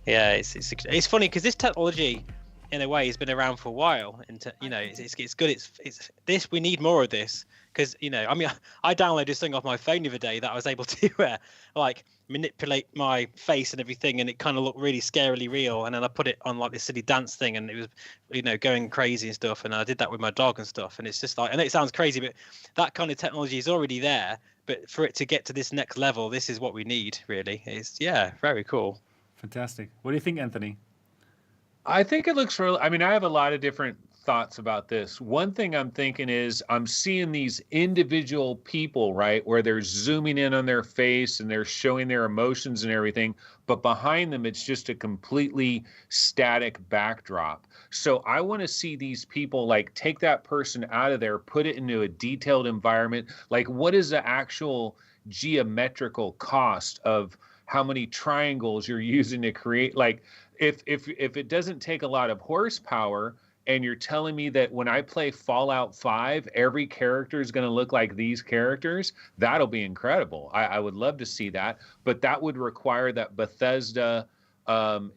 Yeah, it's funny because this technology, in a way, has been around for a while. And it's good. It's this. We need more of this because I downloaded this thing off my phone the other day that I was able to like manipulate my face and everything, and it kind of looked really scarily real. And then I put it on like this silly dance thing, and it was going crazy and stuff. And I did that with my dog and stuff. And it's just like, I know it sounds crazy, but that kind of technology is already there. But for it to get to this next level, this is what we need. Really, it's very cool. Fantastic. What do you think, Anthony? I think it looks real. I mean, I have a lot of different thoughts about this. One thing I'm thinking is I'm seeing these individual people, right, where they're zooming in on their face and they're showing their emotions and everything, but behind them, it's just a completely static backdrop. So I want to see these people like take that person out of there, put it into a detailed environment. Like, what is the actual geometrical cost of how many triangles you're using to create? Like, if it doesn't take a lot of horsepower, and you're telling me that when I play Fallout 5, every character is going to look like these characters, that'll be incredible. I would love to see that, but that would require that Bethesda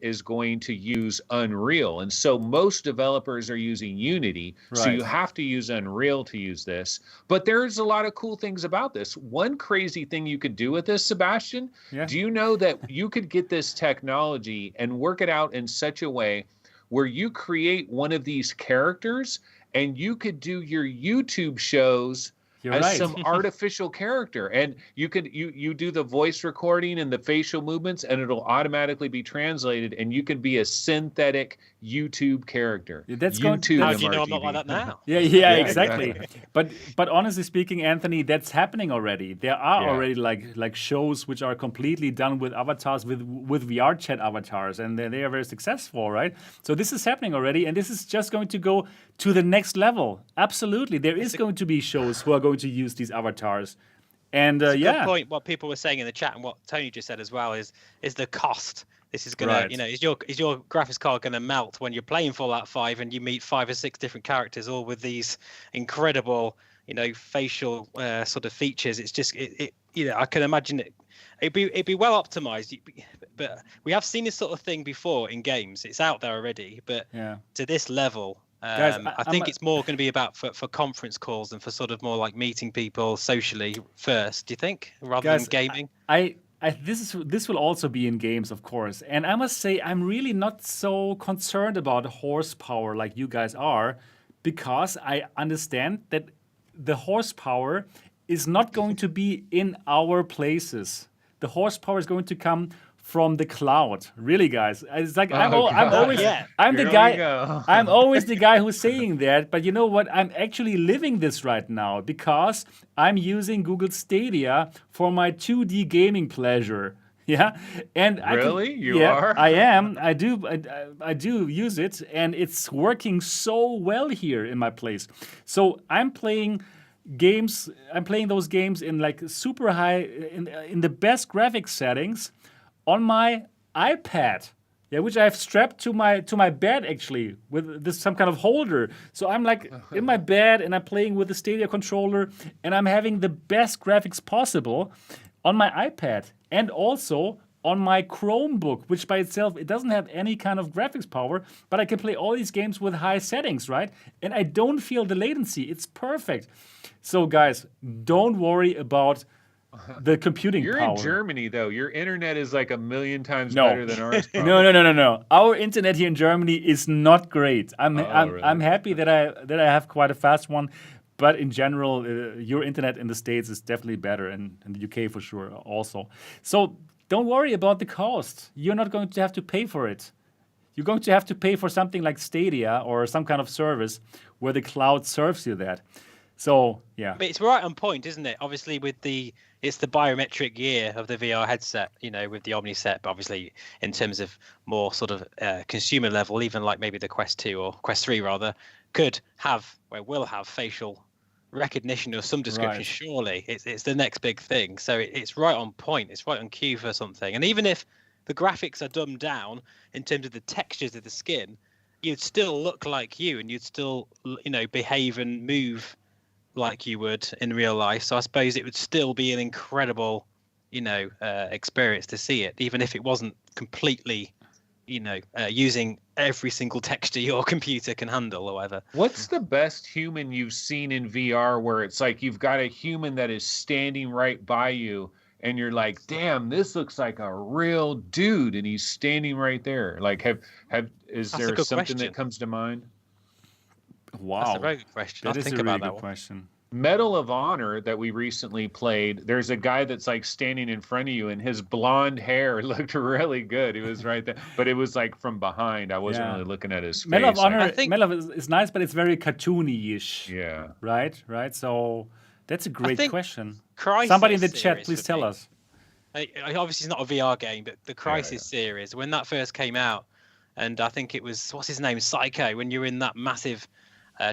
is going to use Unreal. And so most developers are using Unity. Right. So you have to use Unreal to use this. But there's a lot of cool things about this. One crazy thing you could do with this, Sebastian, do you know that you could get this technology and work it out in such a way where you create one of these characters and you could do your YouTube shows as some artificial character, and you do the voice recording and the facial movements, and it'll automatically be translated, and you can be a synthetic YouTube character. That's YouTube. How do you know I'm not like that now? Yeah, exactly. But honestly speaking, Anthony, that's happening already. There are already like shows which are completely done with avatars, with VR chat avatars, and they are very successful, right? So this is happening already, and this is just going to go to the next level. Absolutely, there is going to be shows who are going to use these avatars. And It's a yeah, good point. What people were saying in the chat and what Tony just said as well is the cost. This is gonna, Right. you know, is your graphics card gonna melt when you're playing Fallout 5 and you meet 5 or 6 different characters, all with these incredible, you know, facial sort of features? It's just, you know, I can imagine it'd be well optimized, but we have seen this sort of thing before in games. It's out there already, but yeah. to this level. Guys, I think it's more going to be about for conference calls and for sort of more like meeting people socially first. Do you think, rather than gaming? This will also be in games, of course. And I must say, I'm really not so concerned about horsepower like you guys are, because I understand that the horsepower is not going to be in our places. The horsepower is going to come from the cloud. Really, guys. It's like I'm always the guy who's saying that, but you know what? I'm actually living this right now because I'm using Google Stadia for my 2D gaming pleasure. Yeah, and you are? I am. I do use it, and it's working so well here in my place. So I'm playing games. I'm playing those games in like super high, in the best graphics settings, on my iPad, which I have strapped to my bed actually with this some kind of holder. So I'm like in my bed and I'm playing with the Stadia controller and I'm having the best graphics possible on my iPad and also on my Chromebook, which by itself it doesn't have any kind of graphics power, but I can play all these games with high settings, right? And I don't feel the latency. It's perfect. So guys, don't worry about the computing power. You're in Germany, though. Your internet is like 1,000,000 times better than ours. No. Our internet here in Germany is not great. Really? I'm happy that I have quite a fast one, but in general, your internet in the States is definitely better, and in the UK for sure also. So don't worry about the cost. You're not going to have to pay for it. You're going to have to pay for something like Stadia or some kind of service where the cloud serves you that. So yeah, but it's right on point, isn't it? Obviously, it's the biometric year of the VR headset, you know, with the Omniset. But obviously, in terms of more sort of consumer level, even like maybe the Quest 2 or Quest 3 rather, will have facial recognition of some description. Right. Surely, it's the next big thing. So it's right on point. It's right on cue for something. And even if the graphics are dumbed down in terms of the textures of the skin, you'd still look like you, and you'd still, you know, behave and move like you would in real life. So I suppose it would still be an incredible, you know, experience to see it, even if it wasn't completely, you know, using every single texture your computer can handle or whatever. What's the best human you've seen in VR where it's like you've got a human that is standing right by you and you're like, damn, this looks like a real dude and he's standing right there? Like, is there something that comes to mind? Wow, that's a very good question. That is a really good question. Medal of Honor that we recently played, there's a guy that's like standing in front of you and his blonde hair looked really good. He was right there, but it was like from behind. I wasn't really looking at his face. Medal of Honor, Medal is nice, but it's very cartoony-ish. Yeah. Right. So that's a great question. Crysis Somebody in the chat, please tell us. Obviously, it's not a VR game, but the Crysis series, when that first came out, and I think it was, what's his name, Psycho, when you're in that massive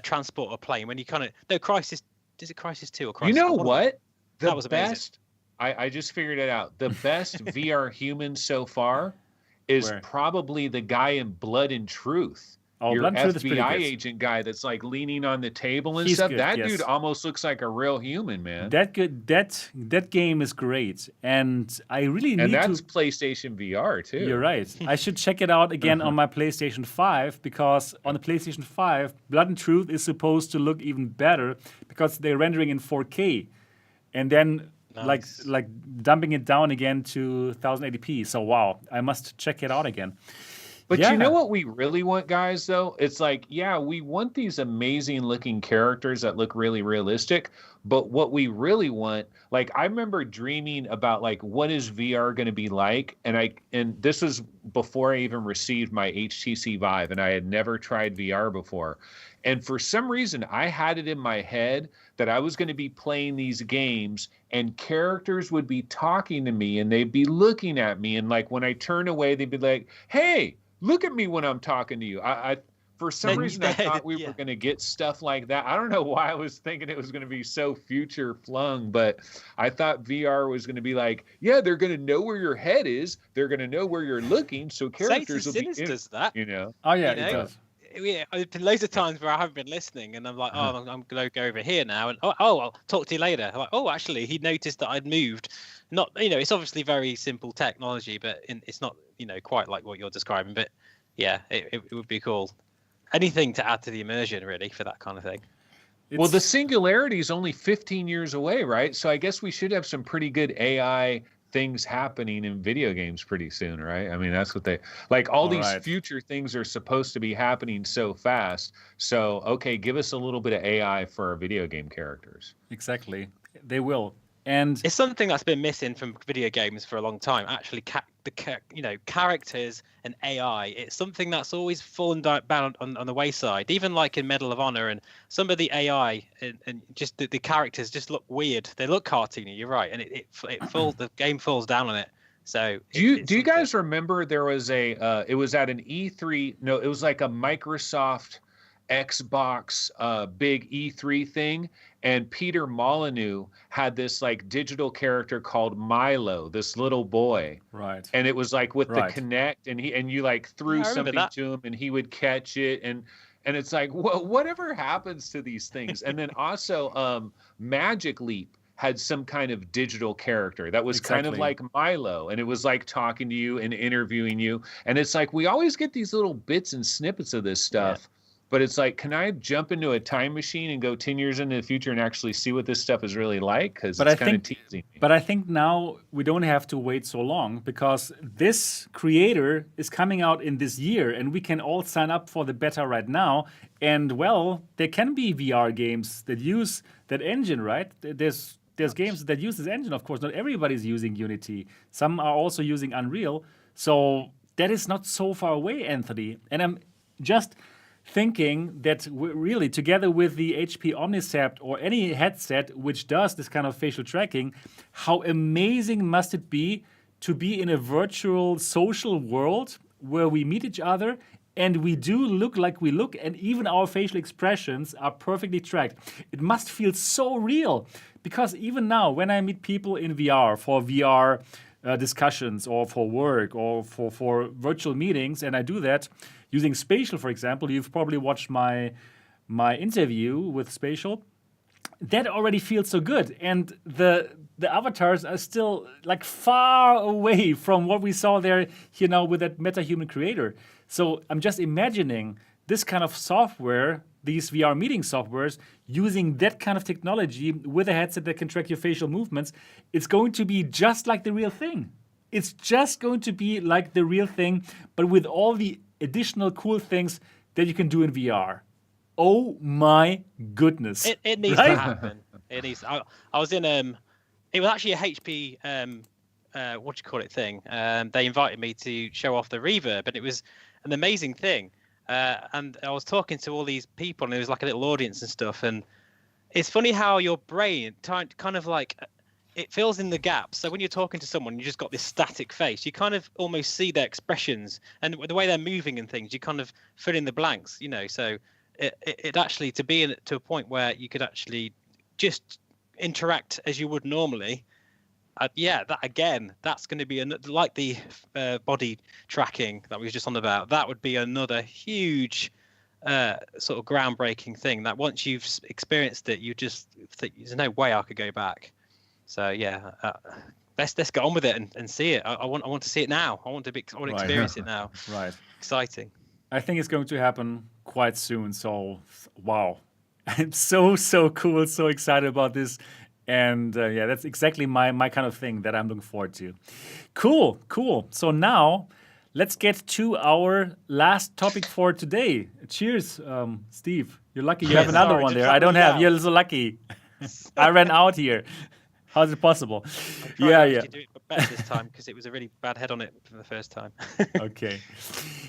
transporter plane, when you kind of, no, Crysis, is it Crysis 2 or Crysis? You know what? That was amazing. Best, I just figured it out. The best VR human so far is probably the guy in Blood and Truth. Oh, your Blood and Truth is pretty FBI good. agent guy that's like leaning on the table and He's stuff. good, That yes. dude almost looks like a real human, man. That game is great, and I really need to. And that's PlayStation VR too. You're right. I should check it out again on my PlayStation 5, because on the PlayStation 5, Blood and Truth is supposed to look even better because they're rendering in 4K, and then like dumping it down again to 1080p. So wow, I must check it out again. But you know what we really want, guys, though? It's like, we want these amazing looking characters that look really realistic. But what we really want, like, I remember dreaming about, like, what is VR going to be like? And this was before I even received my HTC Vive, and I had never tried VR before. And for some reason, I had it in my head that I was going to be playing these games and characters would be talking to me and they'd be looking at me. And, like, when I turn away, they'd be like, hey, look at me when I'm talking to you. For some reason, I thought we Yeah. were going to get stuff like that. I don't know why I was thinking it was going to be so future flung, but I thought VR was going to be like, yeah, they're going to know where your head is. They're going to know where you're looking. So characters will be, Sinister's that. you know. Oh yeah, You it know? does. Yeah, there's been loads of times where I haven't been listening, and I'm like, oh, I'm gonna go over here now, and I'll talk to you later. I'm like, oh, actually, he noticed that I'd moved. Not, it's obviously very simple technology, but it's not, quite like what you're describing. But yeah, it would be cool. Anything to add to the immersion, really, for that kind of thing. Well, the singularity is only 15 years away, right? So I guess we should have some pretty good AI things happening in video games pretty soon, right? I mean, that's what they like. All these future things are supposed to be happening so fast. So, okay, give us a little bit of AI for our video game characters. Exactly, they will. And it's something that's been missing from video games for a long time. Actually, characters and AI. It's something that's always fallen down on the wayside. Even like in Medal of Honor, and some of the AI and just the characters just look weird. They look cartoony. You're right, and it falls. The game falls down on it. So do you guys remember there was it was at an E3? No, it was like a Microsoft Xbox big E3 thing, and Peter Molyneux had this like digital character called Milo, this little boy, right? And it was like with the Kinect, and you like threw something to him and he would catch it, and it's like, whatever happens to these things? And then also Magic Leap had some kind of digital character that was kind of like Milo, and it was like talking to you and interviewing you, and it's like we always get these little bits and snippets of this stuff. Yeah. But it's like, can I jump into a time machine and go 10 years into the future and actually see what this stuff is really like? Because it's kind of teasing me. But I think now we don't have to wait so long, because this creator is coming out in this year, and we can all sign up for the beta right now. And well, there can be VR games that use that engine, right? There's games that use this engine, of course. Not everybody's using Unity. Some are also using Unreal. So that is not so far away, Anthony. And I'm just thinking that really, together with the HP Omnicept or any headset which does this kind of facial tracking, how amazing must it be to be in a virtual social world where we meet each other and we do look like we look, and even our facial expressions are perfectly tracked. It must feel so real, because even now when I meet people in VR for VR discussions or for work or for virtual meetings, and I do that using Spatial, for example. You've probably watched my interview with Spatial. That already feels so good, and the avatars are still like far away from what we saw there, with that MetaHuman creator. So I'm just imagining this kind of software, these VR meeting softwares, using that kind of technology with a headset that can track your facial movements. It's going to be just like the real thing. It's just going to be like the real thing, but with all the additional cool things that you can do in VR. Oh my goodness! It needs to happen. It needs. I was in it was actually a HP thing. They invited me to show off the reverb, and it was an amazing thing. And I was talking to all these people, and it was like a little audience and stuff. And it's funny how your brain kind of like, it fills in the gaps. So when you're talking to someone, you just got this static face. You kind of almost see their expressions and the way they're moving and things. You kind of fill in the blanks, So it actually, to be to a point where you could actually just interact as you would normally. That's going to be like the body tracking that we were just on about. That would be another huge sort of groundbreaking thing. That once you've experienced it, you just think there's no way I could go back. So yeah, let's get on with it and see it. I want to see it now. I want to experience it now. Right. Exciting. I think it's going to happen quite soon. So wow, I'm so cool, so excited about this. And that's exactly my kind of thing that I'm looking forward to. Cool. So now let's get to our last topic for today. Cheers, Steve. You're lucky you have another one there. I don't have. You're so lucky. I ran out here. How's it possible? Yeah. To do it better this time, because it was a really bad head on it for the first time. Okay.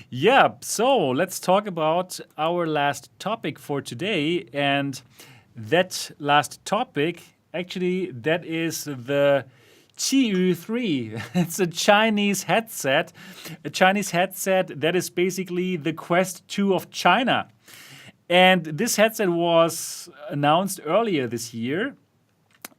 Yeah. So let's talk about our last topic for today, and that last topic. Actually, that is the Qiyu 3. It's a Chinese headset. A Chinese headset that is basically the Quest 2 of China. And this headset was announced earlier this year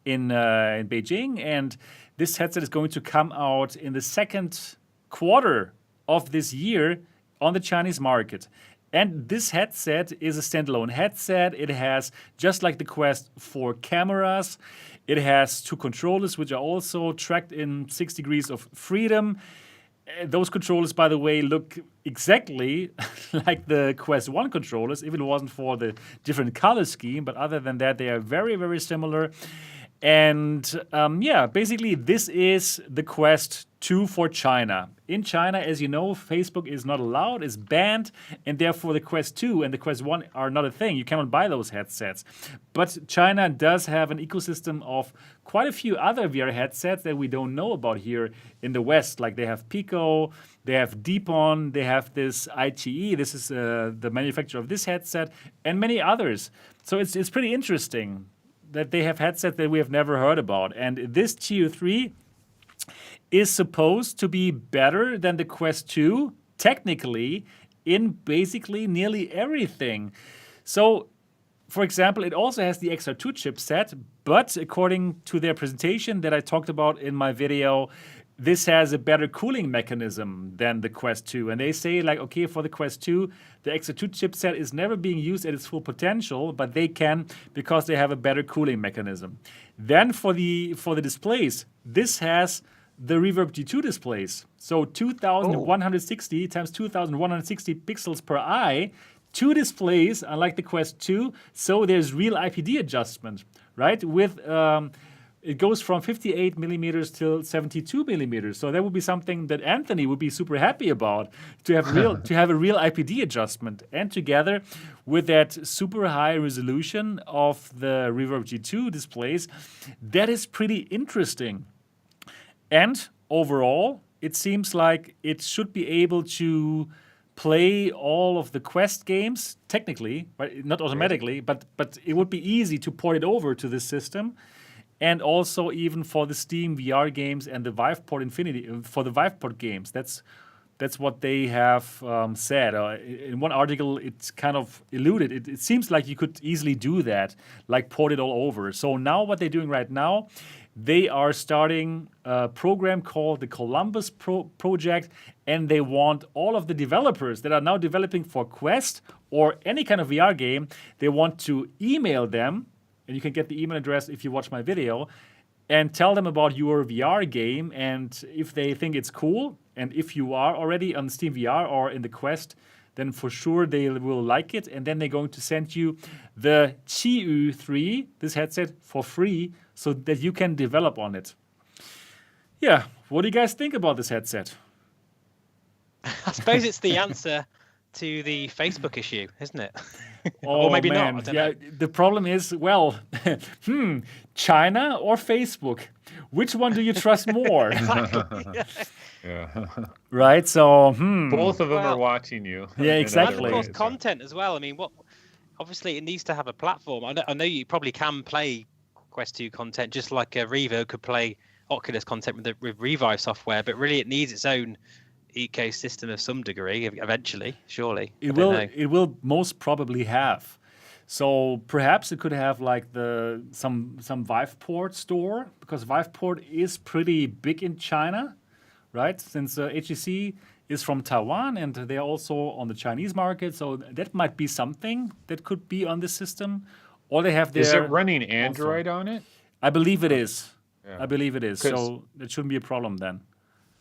in Beijing. And this headset is going to come out in the second quarter of this year on the Chinese market. And this headset is a standalone headset. It has, just like the Quest, 4 cameras. It has 2 controllers, which are also tracked in 6 degrees of freedom. Those controllers, by the way, look exactly like the Quest 1 controllers, if it wasn't for the different color scheme. But other than that, they are very, very similar. And basically, this is the Quest 2 for China. In China, as you know, Facebook is not allowed, it's banned, and therefore the Quest 2 and the Quest 1 are not a thing. You cannot buy those headsets. But China does have an ecosystem of quite a few other VR headsets that we don't know about here in the West. Like they have Pico, they have Deepon, they have this iQIYI, this is the manufacturer of this headset, and many others. So it's pretty interesting that they have headsets that we have never heard about. And this Qiyu 3 is supposed to be better than the Quest 2, technically, in basically nearly everything. So, for example, it also has the XR2 chipset, but according to their presentation that I talked about in my video, this has a better cooling mechanism than the Quest 2. And they say, like, okay, for the Quest 2, the XR2 chipset is never being used at its full potential, but they can because they have a better cooling mechanism. Then for the displays, this has the Reverb G2 displays. So 2160 times 2160 pixels per eye, 2 displays, unlike the Quest 2. So there's real IPD adjustment, right? With it goes from 58 millimeters till 72 millimeters. So that would be something that Anthony would be super happy about, to have a real IPD adjustment. And together with that super high resolution of the Reverb G2 displays, that is pretty interesting. And overall, it seems like it should be able to play all of the Quest games, technically, right? Not automatically, but it would be easy to port it over to this system. And also even for the Steam VR games and the Viveport Infinity, for the Viveport games. That's what they have said. In one article, it's kind of alluded. It seems like you could easily do that, like port it all over. So now what they're doing right now, they are starting a program called the Columbus Project, and they want all of the developers that are now developing for Quest or any kind of VR game, they want to email them, and you can get the email address if you watch my video, and tell them about your VR game, and if they think it's cool, and if you are already on Steam VR or in the Quest, then for sure they will like it, and then they're going to send you the Qiyu 3, this headset, for free, so that you can develop on it. Yeah, what do you guys think about this headset? I suppose it's the answer to the Facebook issue, isn't it? Or maybe not. I don't know. The problem is, well, China or Facebook? Which one do you trust more? Exactly. Yeah. Right. So, Both of them are watching you. Yeah, exactly. And of course, content as well. I mean, obviously, it needs to have a platform. I know you probably can play Quest 2 content just like a Revo could play Oculus content with Revive software, but really it needs its own ecosystem of some degree eventually, surely. It will most probably have. So perhaps it could have like some Viveport store, because Viveport is pretty big in China, right? Since HTC is from Taiwan and they're also on the Chinese market, so that might be something that could be on the system. Or they have their. Is it running Android on it? I believe it is. Yeah. I believe it is. So it shouldn't be a problem then.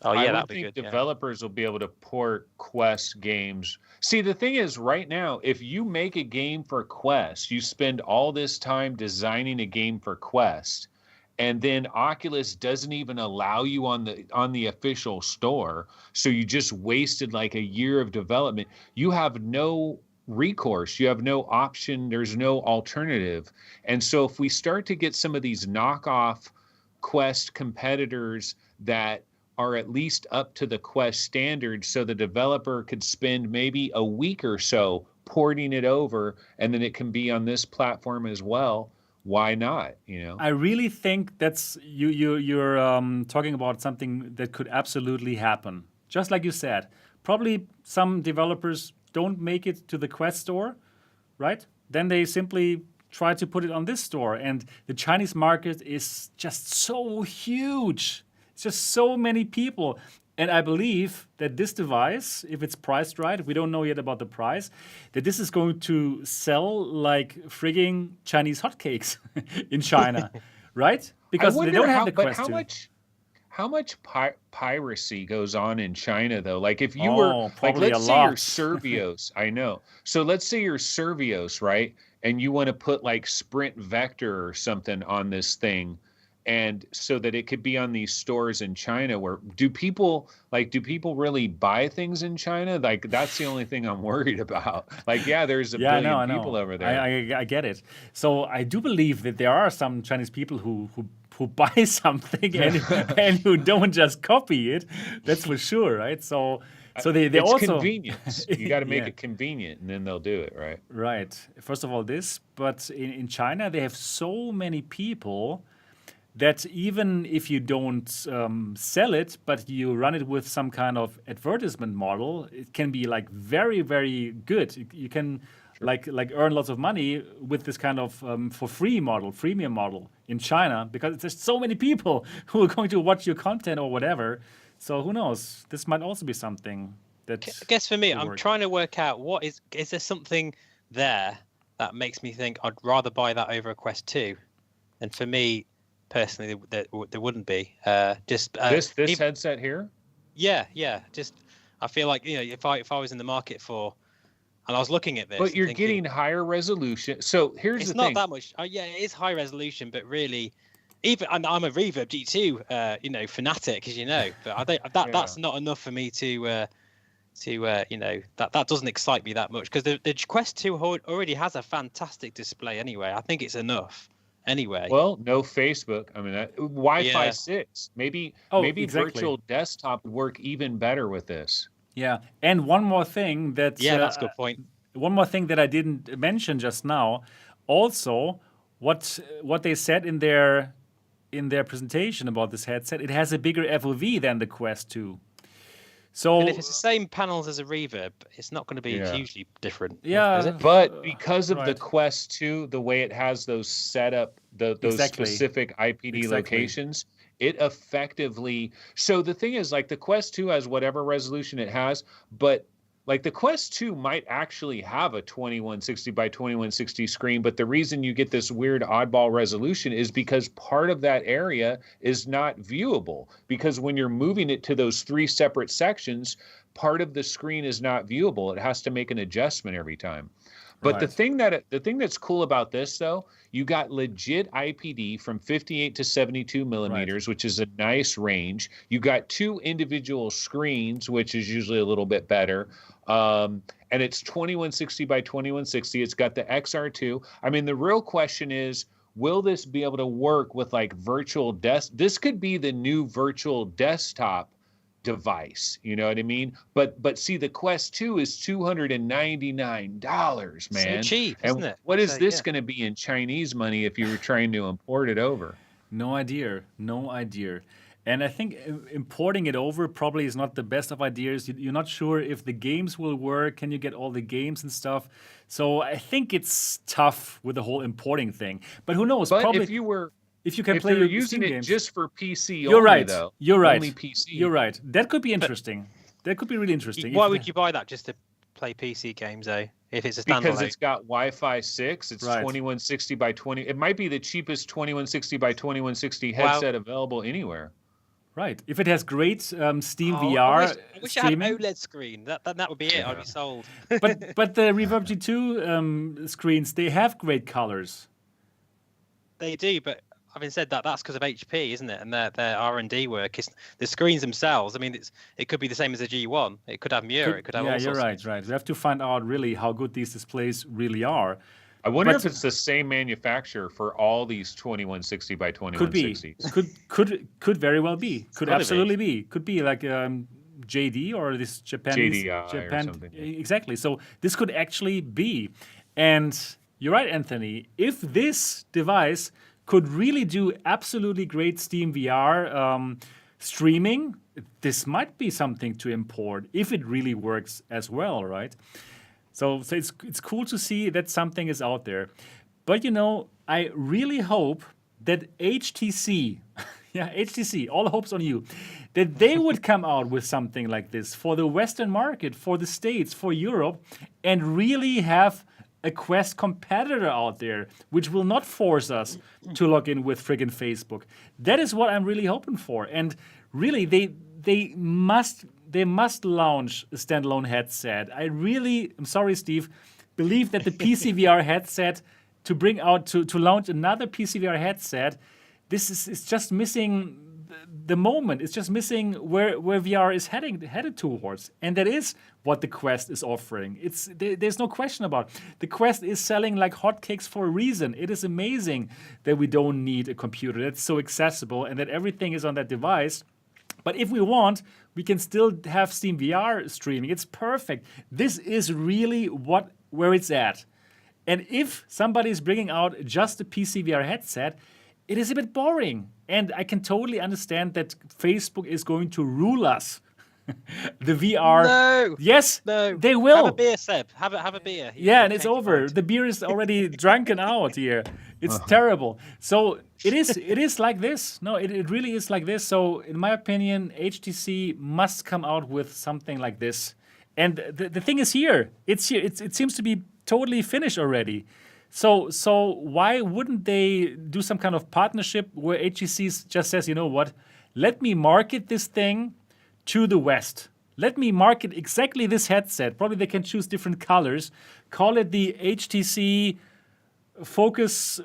Oh yeah, I that'd would be think good. developers will be able to port Quest games. See, the thing is, right now, if you make a game for Quest, you spend all this time designing a game for Quest, and then Oculus doesn't even allow you on the official store, so you just wasted like a year of development. You have no recourse, you have no option, there's no alternative. And so if we start to get some of these knockoff Quest competitors that are at least up to the Quest standards, so the developer could spend maybe a week or so porting it over, and then it can be on this platform as well, why not? You know, I really think that's you're talking about something that could absolutely happen. Just like you said, probably some developers don't make it to the Quest store, right? Then they simply try to put it on this store, and the Chinese market is just so huge. It's just so many people. And I believe that this device, if it's priced right, we don't know yet about the price, that this is going to sell like frigging Chinese hotcakes in China, right? Because they don't have the Quest 2. How much piracy goes on in China though? Like if you were like, probably let's a say you're lot. Servios, I know. So let's say you're Servios, right? And you want to put like Sprint Vector or something on this thing, and so that it could be on these stores in China. Where do people really buy things in China? Like that's the only thing I'm worried about. Like, yeah, there's a billion people over there. I get it. So I do believe that there are some Chinese people who buy something and who don't just copy it. That's for sure, right? So they it's also convenience. You got to make it convenient, and then they'll do it, right? Right. First of all, this, but in China they have so many people that even if you don't sell it, but you run it with some kind of advertisement model, it can be like very, very good. You can like earn lots of money with this kind of for free model, freemium model in China, because there's so many people who are going to watch your content or whatever. So who knows? This might also be something that. I guess for me, I'm work. trying to work out is there something there that makes me think I'd rather buy that over a Quest 2, and for me. Personally, there wouldn't be. This headset here. Yeah. Just I feel like if I was in the market for, and I was looking at this, but you're getting higher resolution. So here's the thing. It's not that much. Yeah, it is high resolution, but really, even I'm a Reverb G2, fanatic, as you know. But I think that's not enough for me to that doesn't excite me that much, because the Quest 2 already has a fantastic display anyway. I think it's enough. Anyway, well, no Facebook. I mean, Wi-Fi 6. Maybe exactly. Virtual desktop would work even better with this. Yeah, and one more thing that's a good point. One more thing that I didn't mention just now. Also, what they said in their presentation about this headset, it has a bigger FOV than the Quest 2. So, and if it's the same panels as a Reverb, it's not going to be hugely different. Yeah, is it? But because of the Quest 2, the way it has those set up, those specific IPD locations, it effectively. So the thing is, like the Quest 2 has whatever resolution it has, but like the Quest 2 might actually have a 2160 by 2160 screen, but the reason you get this weird oddball resolution is because part of that area is not viewable, because when you're moving it to those 3 separate sections, part of the screen is not viewable. It has to make an adjustment every time. But the thing that's cool about this, though, you got legit IPD from 58 to 72 millimeters, which is a nice range. You got 2 individual screens, which is usually a little bit better. And it's 2160 by 2160. It's got the XR2. I mean, the real question is, will this be able to work with like virtual This could be the new virtual desktop device, you know what I mean? But see, the Quest 2 is $299, man. So cheap, isn't it? What is this going to be in Chinese money if you were trying to import it over? No idea. And I think importing it over probably is not the best of ideas. You're not sure if the games will work. Can you get all the games and stuff? So I think it's tough with the whole importing thing. But who knows? But probably if you can if play you're your using Steam it games. just for PC You're only, right. though. You're right. Only PC. You're right. That could be interesting. That could be really interesting. Why would you buy that just to play PC games, though? If it's a standalone? Because it's got Wi-Fi 6. It's 2160 by 20. It might be the cheapest 2160 by 2160 headset available anywhere. Right. If it has great Steam VR I wish I had an OLED screen. That would be it. I'd be sold. but the Reverb G2 screens, they have great colors. They do, but having said that, that's because of HP, isn't it? And their R&D work. It's the screens themselves. I mean, it could be the same as a G1. It could have Mura. It could have all sorts. Yeah, you're right. We have to find out really how good these displays really are. I wonder if it's the same manufacturer for all these 2160 by 2160s. Could very well be. Could absolutely be. Could be like JD or this Japan or something. Exactly. So this could actually be. And You're right, Anthony. If this device could really do absolutely great Steam VR streaming, this might be something to import if it really works as well, right? So it's cool to see that something is out there. But I really hope that HTC, HTC, all hopes on you, that they would come out with something like this for the Western market, for the States, for Europe, and really have a Quest competitor out there, which will not force us to log in with friggin' Facebook. That is what I'm really hoping for. And really, they must launch a standalone headset. I'm sorry, Steve, believe that the PC VR headset to launch another PC VR headset, this is just missing the moment. It's just missing where VR is headed towards, and that is what the Quest is offering. There's no question about it. The Quest is selling like hotcakes for a reason. It is amazing that we don't need a computer that's so accessible and that everything is on that device. But if we want, we can still have Steam VR streaming. It's perfect. This is really where it's at. And if somebody is bringing out just a PC VR headset, it is a bit boring. And I can totally understand that Facebook is going to rule us. The VR. No. Yes, no. They will. Have a beer, Seb. Have a beer. Yeah, and it's over. The beer is already drunken out here. It's terrible. So it is like this. No, it really is like this. So in my opinion, HTC must come out with something like this. And the thing is here. It's here. It seems to be totally finished already. So why wouldn't they do some kind of partnership where HTC just says, you know what, let me market this thing to the West. Let me market exactly this headset. Probably they can choose different colors. Call it the HTC Focus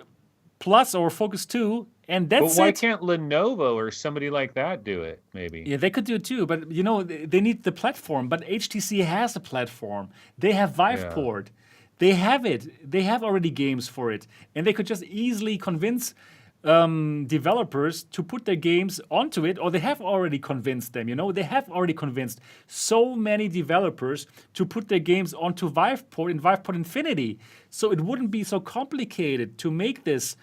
Plus or Focus 2, and that's it. But why can't Lenovo or somebody like that do it, maybe? Yeah, they could do it too, but they need the platform. But HTC has a platform. They have Viveport. They have it. They have already games for it. And they could just easily convince developers to put their games onto it, or they have already convinced them, They have already convinced so many developers to put their games onto Viveport and Viveport Infinity. So it wouldn't be so complicated to make this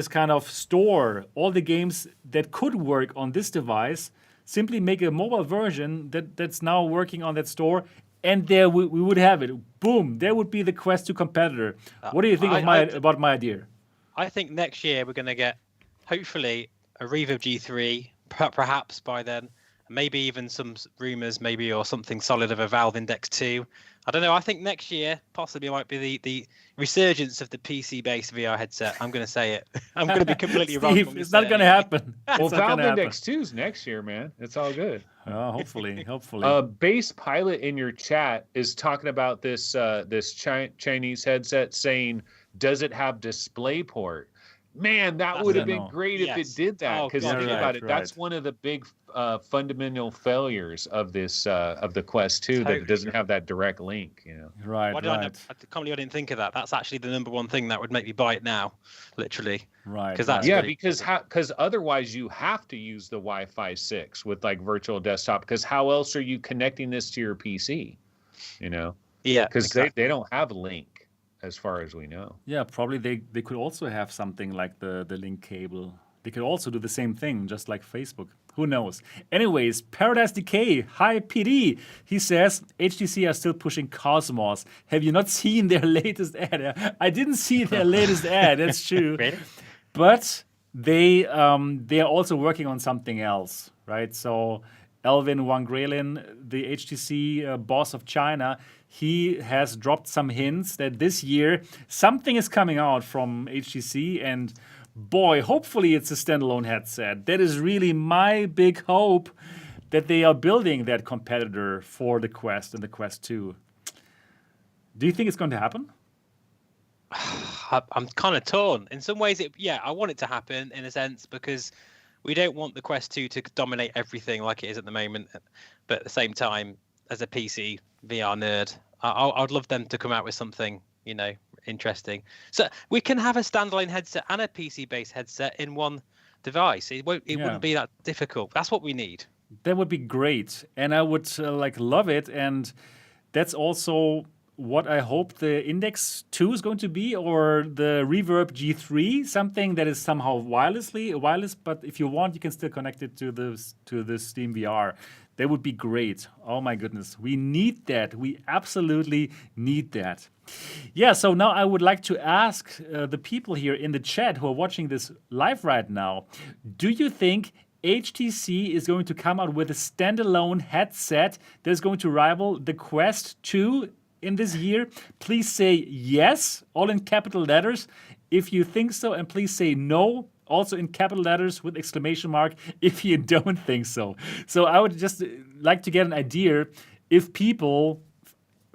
kind of store, all the games that could work on this device, simply make a mobile version that's now working on that store, and there we would have it. Boom, there would be the Quest 2 competitor. What do you think about my idea? I think next year we're going to get, hopefully, a Revo G3, perhaps by then. Maybe even some rumors, or something solid of a Valve Index 2. I don't know. I think next year possibly might be the resurgence of the PC-based VR headset. I'm going to say it. I'm going to be completely wrong. It's not going to happen. Well, Valve Index 2 is next year, man. It's all good. Hopefully. Base Pilot in your chat is talking about this Chinese headset, saying, does it have DisplayPort? Man, that would have been great if it did that. Because think about it, that's one of the big fundamental failures of this of the Quest 2, that it doesn't have that direct link. Right. I can't believe I didn't think of that. That's actually the number one thing that would make me buy it now, literally. Right. Because otherwise you have to use the Wi-Fi 6 with like virtual desktop. Because how else are you connecting this to your PC? Yeah. Because they don't have a link, as far as we know. Yeah, probably they could also have something like the link cable. They could also do the same thing, just like Facebook. Who knows? Anyways, Paradise Decay, hi PD. He says, HTC are still pushing Cosmos. Have you not seen their latest ad? I didn't see their latest ad, that's true. Really? But they are also working on something else, right? So Elvin Wang Grelin, the HTC boss of China, he has dropped some hints that this year something is coming out from HTC, and boy, hopefully it's a standalone headset. That is really my big hope, that they are building that competitor for the Quest and the Quest 2. Do you think it's going to happen? I'm kind of torn. In some ways, I want it to happen in a sense, because we don't want the Quest 2 to dominate everything like it is at the moment. But at the same time, as a PC VR nerd, I'd love them to come out with something, interesting. So we can have a standalone headset and a PC-based headset in one device. It wouldn't be that difficult. That's what we need. That would be great, and I would love it. And that's also what I hope the Index 2 is going to be, or the Reverb G3, something that is somehow wireless, but if you want, you can still connect it to the Steam VR. That would be great. Oh my goodness. We need that. We absolutely need that. Yeah, so now I would like to ask the people here in the chat who are watching this live right now, do you think HTC is going to come out with a standalone headset that is going to rival the Quest 2 in this year? Please say yes, all in capital letters, if you think so, and please say no, also in capital letters with exclamation mark, if you don't think so. So I would just like to get an idea if people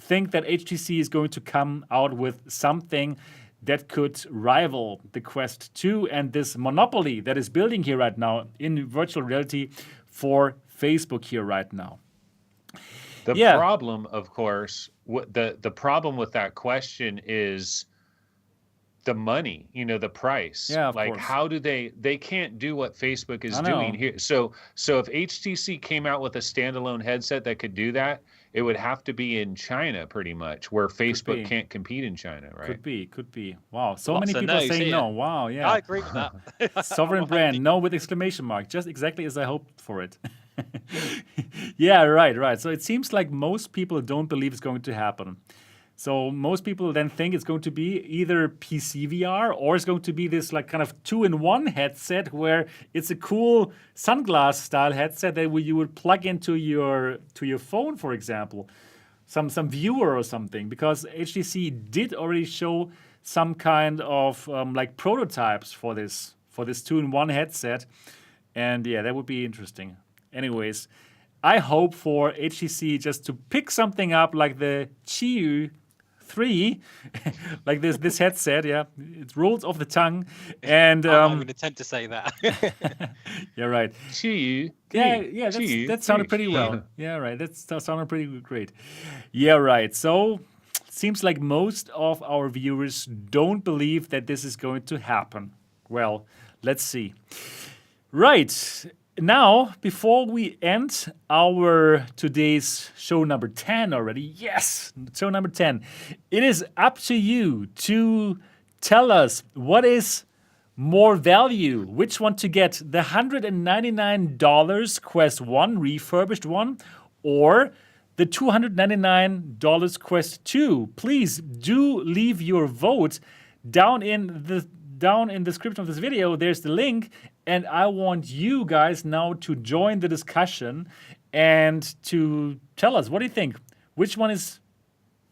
think that HTC is going to come out with something that could rival the Quest 2 and this monopoly that is building here right now in virtual reality for Facebook here right now. The problem, of course, the problem with that question is the money, the price. Yeah, of like course. How do they can't do what Facebook is doing here. So if HTC came out with a standalone headset that could do that, it would have to be in China pretty much, where Facebook can't compete in China, right? Could be. Wow, so Lots many of people are no's saying here. no. Wow, yeah. I agree with that. Sovereign brand, no with exclamation mark, just exactly as I hoped for it. Yeah, right. So it seems like most people don't believe it's going to happen. So most people then think it's going to be either PC VR or it's going to be this like kind of 2-in-1 headset where it's a cool sunglass style headset that you would plug into your phone, for example, some viewer or something. Because HTC did already show some kind of like prototypes for this 2-in-1 headset, and yeah, that would be interesting. Anyways, I hope for HTC just to pick something up like the Qiyu 3, like this headset, yeah, it rolls off the tongue, and I'm going to tend to say that. yeah, right. Qiyu. Yeah, that sounded pretty well. Yeah, right. That sounded pretty great. Yeah, right. So seems like most of our viewers don't believe that this is going to happen. Well, let's see. Right. Now, before we end our today's show number 10 already, yes, show number 10, it is up to you to tell us what is more value, which one to get, the $199 Quest 1 refurbished one or the $299 Quest 2. Please do leave your vote down in the description of this video. There's the link. And I want you guys now to join the discussion and to tell us, what do you think? Which one is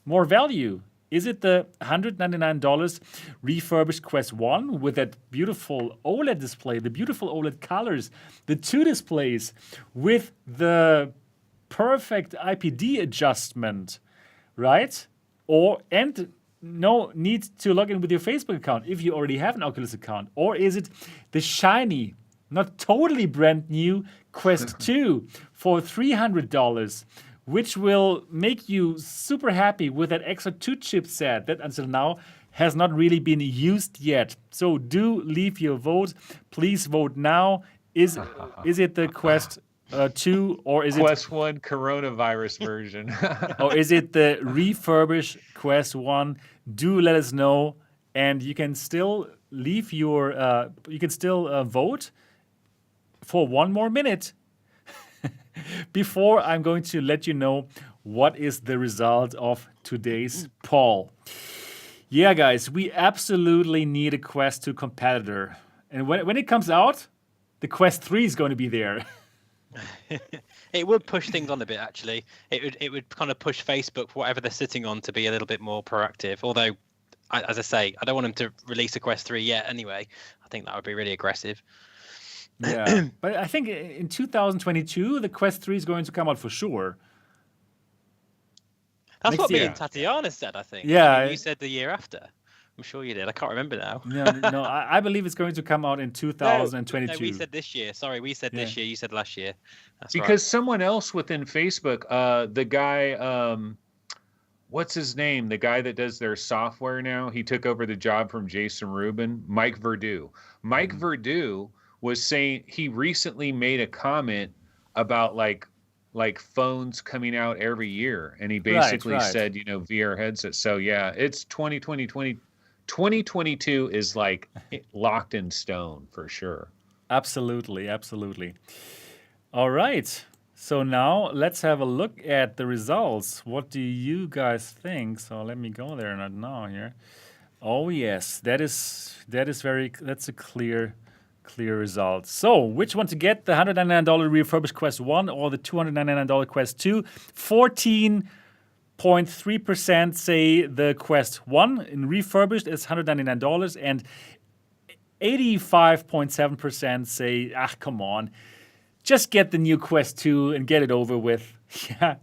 more value? Is it the $199 refurbished Quest 1 with that beautiful OLED display, the beautiful OLED colors, the 2 displays with the perfect IPD adjustment, right? And no need to log in with your Facebook account if you already have an Oculus account? Or is it the shiny, not totally brand new Quest 2 for $300, which will make you super happy with that XR2 chipset that until now has not really been used yet? So do leave your vote. Please vote now. Is it the Quest 2 or is Quest 1 coronavirus version? Or is it the refurbished Quest 1? Do let us know, and you can still leave your vote for one more minute before I'm going to let you know what is the result of today's poll. Yeah, guys, we absolutely need a Quest 2 competitor, and when it comes out, the Quest 3 is going to be there. It would push things on a bit, actually. It would kind of push Facebook, whatever they're sitting on, to be a little bit more proactive. Although, as I say, I don't want them to release a Quest 3 yet anyway. I think that would be really aggressive. Yeah, but I think in 2022, the Quest 3 is going to come out for sure. That's Next what me year. and Tatiana said, I think. Yeah. I mean, you said the year after. I'm sure you did. I can't remember now. No, I believe it's going to come out in 2022. No, we said this year. Sorry, we said this year. You said last year. That's because someone else within Facebook, the guy, what's his name? The guy that does their software now, he took over the job from Jason Rubin, Mike Verdu. Mike Verdu was saying he recently made a comment about like like phones coming out every year, and he basically right. said, VR headset. So yeah, it's 2022 is like locked in stone for sure. Absolutely, absolutely. All right. So now let's have a look at the results. What do you guys think? So let me go there right now here. Oh yes, that's a clear result. So which one to get? The $199 refurbished Quest 1 or the $299 Quest 2? 14.3% say the Quest 1 in refurbished is $199, and 85.7% say, come on, just get the new Quest 2 and get it over with. Yeah.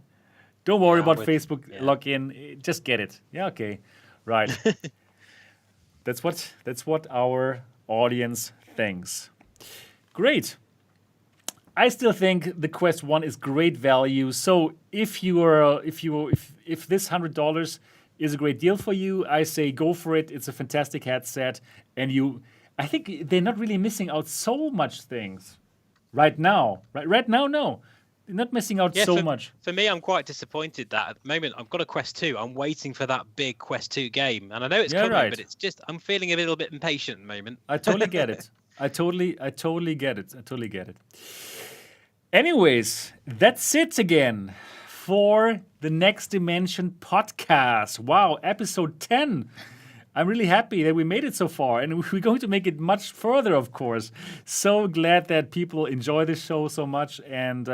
Don't worry about Facebook login. Just get it. Yeah, okay. Right. That's what our audience thinks. Great. I still think the Quest 1 is great value. So if this $100 is a great deal for you, I say go for it. It's a fantastic headset, and I think they're not really missing out so much things right now. Right now, no. They're not missing out so much. For me, I'm quite disappointed that at the moment I've got a Quest 2. I'm waiting for that big Quest 2 game. And I know it's coming, but it's just, I'm feeling a little bit impatient at the moment. I totally get it. I totally get it. Anyways, that's it again for the Next Dimension podcast. Wow, episode 10. I'm really happy that we made it so far, and we're going to make it much further, of course. So glad that people enjoy this show so much, and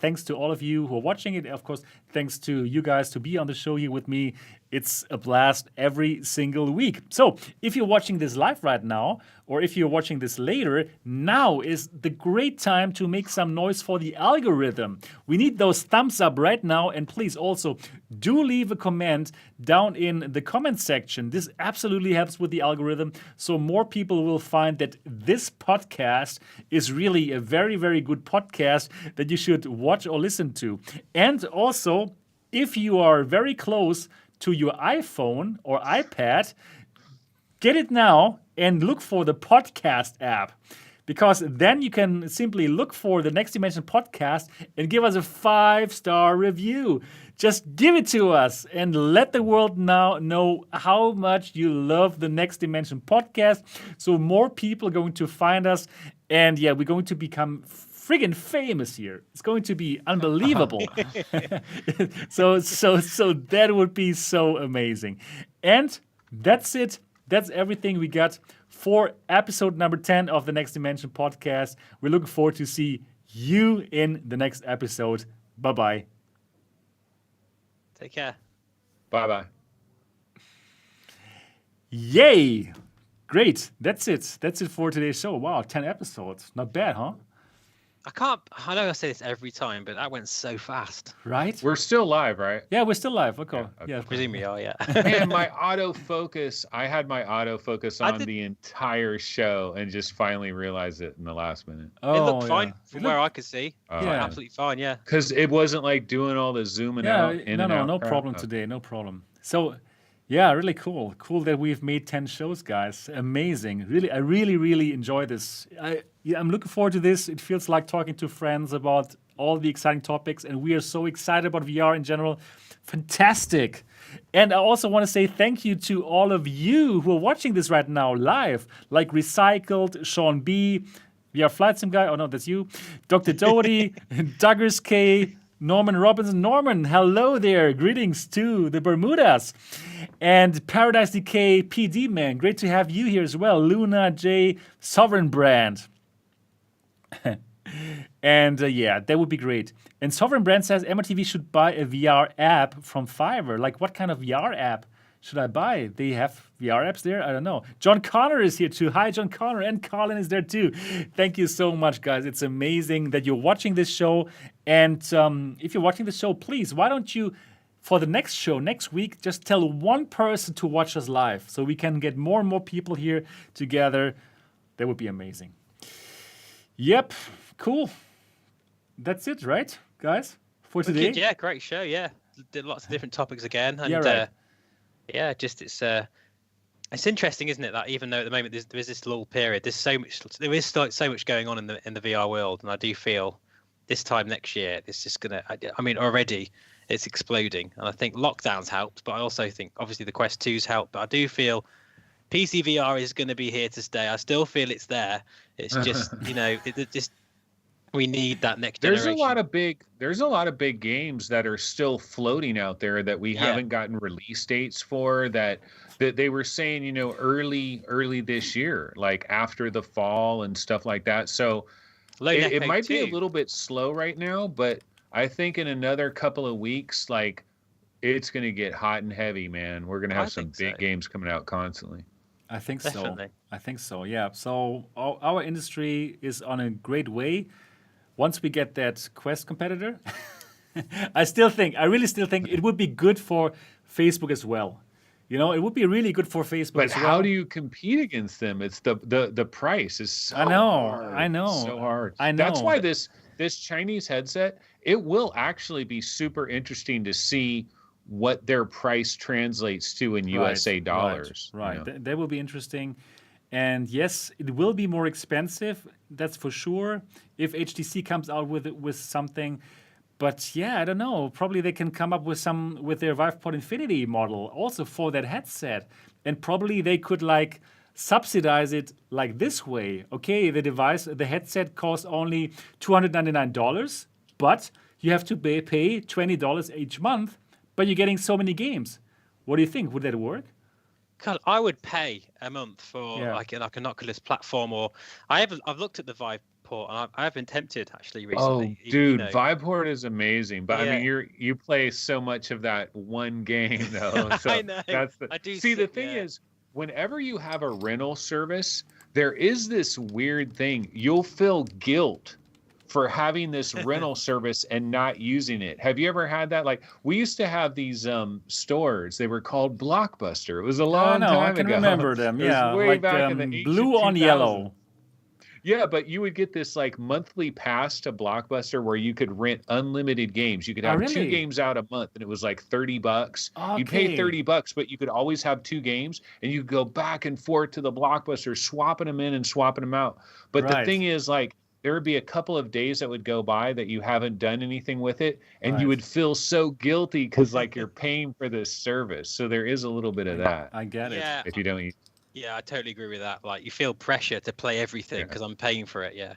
thanks to all of you who are watching it. Of course, thanks to you guys to be on the show here with me. It's a blast every single week. So if you're watching this live right now, or if you're watching this later, now is the great time to make some noise for the algorithm. We need those thumbs up right now, and please also do leave a comment down in the comment section. This absolutely helps with the algorithm, so more people will find that this podcast is really a very, very good podcast that you should watch or listen to. And also, if you are very close to your iPhone or iPad, get it now and look for the podcast app, because then you can simply look for the Next Dimension podcast and give us a 5-star review. Just give it to us and let the world now know how much you love the Next Dimension podcast, so more people are going to find us, and we're going to become friggin' famous here. It's going to be unbelievable. So that would be so amazing. And that's it. That's everything we got for episode number 10 of the Next Dimension podcast. We're looking forward to see you in the next episode. Bye-bye. Take care. Bye-bye. Yay! Great. That's it. That's it for today's show. Wow, 10 episodes. Not bad, huh? I know I say this every time, but that went so fast. Right? We're still live, right? Yeah, we're still live. Okay. Yeah, I presume we are, yeah. Man, I had my autofocus on the entire show and just finally realized it in the last minute. It looked fine from where I could see. Absolutely fine, yeah. Because it wasn't like doing all the zooming out. No problem today. No problem. So, yeah, really cool. Cool that we've made 10 shows, guys. Amazing. Really, I really enjoy this. I'm looking forward to this. It feels like talking to friends about all the exciting topics, and we are so excited about VR in general. Fantastic. And I also want to say thank you to all of you who are watching this right now live, like Recycled, Sean B, VR Flight Sim Guy, oh no, that's you, Dr. Doty, Douglas K, Norman Robinson. Norman, hello there. Greetings to the Bermudas. And Paradise Decay PD Man. Great to have you here as well. Luna J. Sovereign Brand. And that would be great. And Sovereign Brand says MRTV should buy a VR app from Fiverr. Like, what kind of VR app should I buy? They have VR apps there? I don't know. John Connor is here too. Hi, John Connor. And Colin is there too. Thank you so much, guys. It's amazing that you're watching this show. And if you're watching the show, please, why don't you, for the next show, next week, just tell one person to watch us live so we can get more and more people here together. That would be amazing. Yep. Cool. That's it, right, guys? For today? Yeah, great show, yeah. Did lots of different topics again. And it's interesting, isn't it, that even though at the moment there is this lull period, there is so much going on in the VR world, and I do feel this time next year, it's just gonna. I mean, already it's exploding, and I think lockdowns helped, but I also think obviously the Quest 2's helped. But I do feel PC VR is going to be here to stay. I still feel it's there. It's just it just we need that next generation. There's a lot of big games that are still floating out there that we haven't gotten release dates for, that they were saying, early this year, like after the fall and stuff like that. So it might be a little bit slow right now, but I think in another couple of weeks, like, it's going to get hot and heavy, man. We're going to have some big games coming out constantly. I think Definitely. so. I think so. Yeah. So our industry is on a great way. Once we get that Quest competitor, I really still think it would be good for Facebook as well. It would be really good for Facebook But as well. how do you compete against them? It's the price is so I know. hard. I know. So hard. I know. That's why this Chinese headset, it will actually be super interesting to see what their price translates to in USA dollars. Right. That will be interesting. And yes, it will be more expensive. That's for sure. If HTC comes out with something. But yeah, I don't know. Probably they can come up with their VivePod Infinity model also for that headset. And probably they could subsidize it like this way. Okay, the headset costs only $299, but you have to pay $20 each month, but you're getting so many games. What do you think? Would that work? God, I would pay a month for like an Oculus platform, or I've looked at the Viveport and I have been tempted actually recently. Oh, dude, Viveport is amazing, but I mean, you play so much of that one game though. So I know. The thing is, whenever you have a rental service, there is this weird thing. You'll feel guilt for having this rental service and not using it. Have you ever had that? Like, we used to have these stores. They were called Blockbuster. It was a long time ago. I can remember them. Yeah, way back in the blue on yellow. Yeah, but you would get this monthly pass to Blockbuster where you could rent unlimited games. You could have 2 games out a month, and it was like $30. Okay. You'd pay $30, but you could always have 2 games, and you could go back and forth to the Blockbuster, swapping them in and swapping them out. But the thing is, there would be a couple of days that would go by that you haven't done anything with it, and you would feel so guilty because you're paying for this service. So there is a little bit of that. I get it. If you don't use. Yeah, I totally agree with that. Like, you feel pressure to play everything because I'm paying for it. Yeah,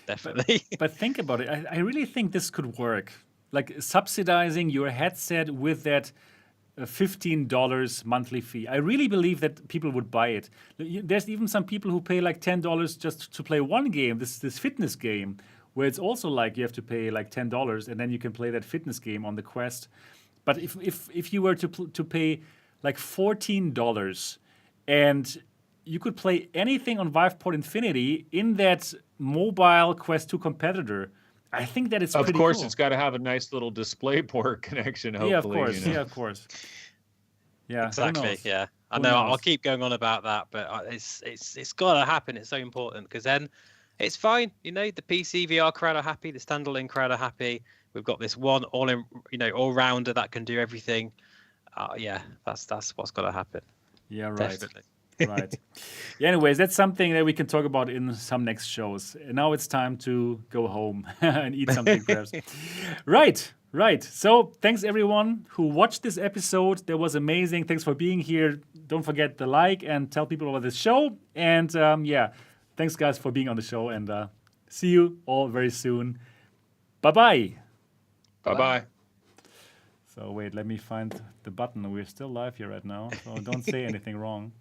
definitely. But think about it. I really think this could work. Like subsidizing your headset with that $15 monthly fee. I really believe that people would buy it. There's even some people who pay $10 just to play one game, this fitness game, where it's also you have to pay $10 and then you can play that fitness game on the Quest. But if you were to pay $14 and you could play anything on VivePort Infinity in that mobile Quest 2 competitor, I think that it's pretty cool. Of course, it's got to have a nice little DisplayPort connection, hopefully. Yeah, of course. Yeah, of course. Yeah, exactly. Yeah, I know. I'll keep going on about that, but it's got to happen. It's so important because then it's fine. The PC VR crowd are happy. The standalone crowd are happy. We've got this one all-rounder that can do everything. Yeah, that's what's got to happen. Yeah, right. Definitely. Right. Yeah, anyways, that's something that we can talk about in some next shows. And now it's time to go home and eat something, perhaps. Right. So thanks, everyone who watched this episode. That was amazing. Thanks for being here. Don't forget to like and tell people about this show. And thanks, guys, for being on the show. And see you all very soon. Bye-bye. Bye-bye. So wait, let me find the button. We're still live here right now. So don't say anything wrong.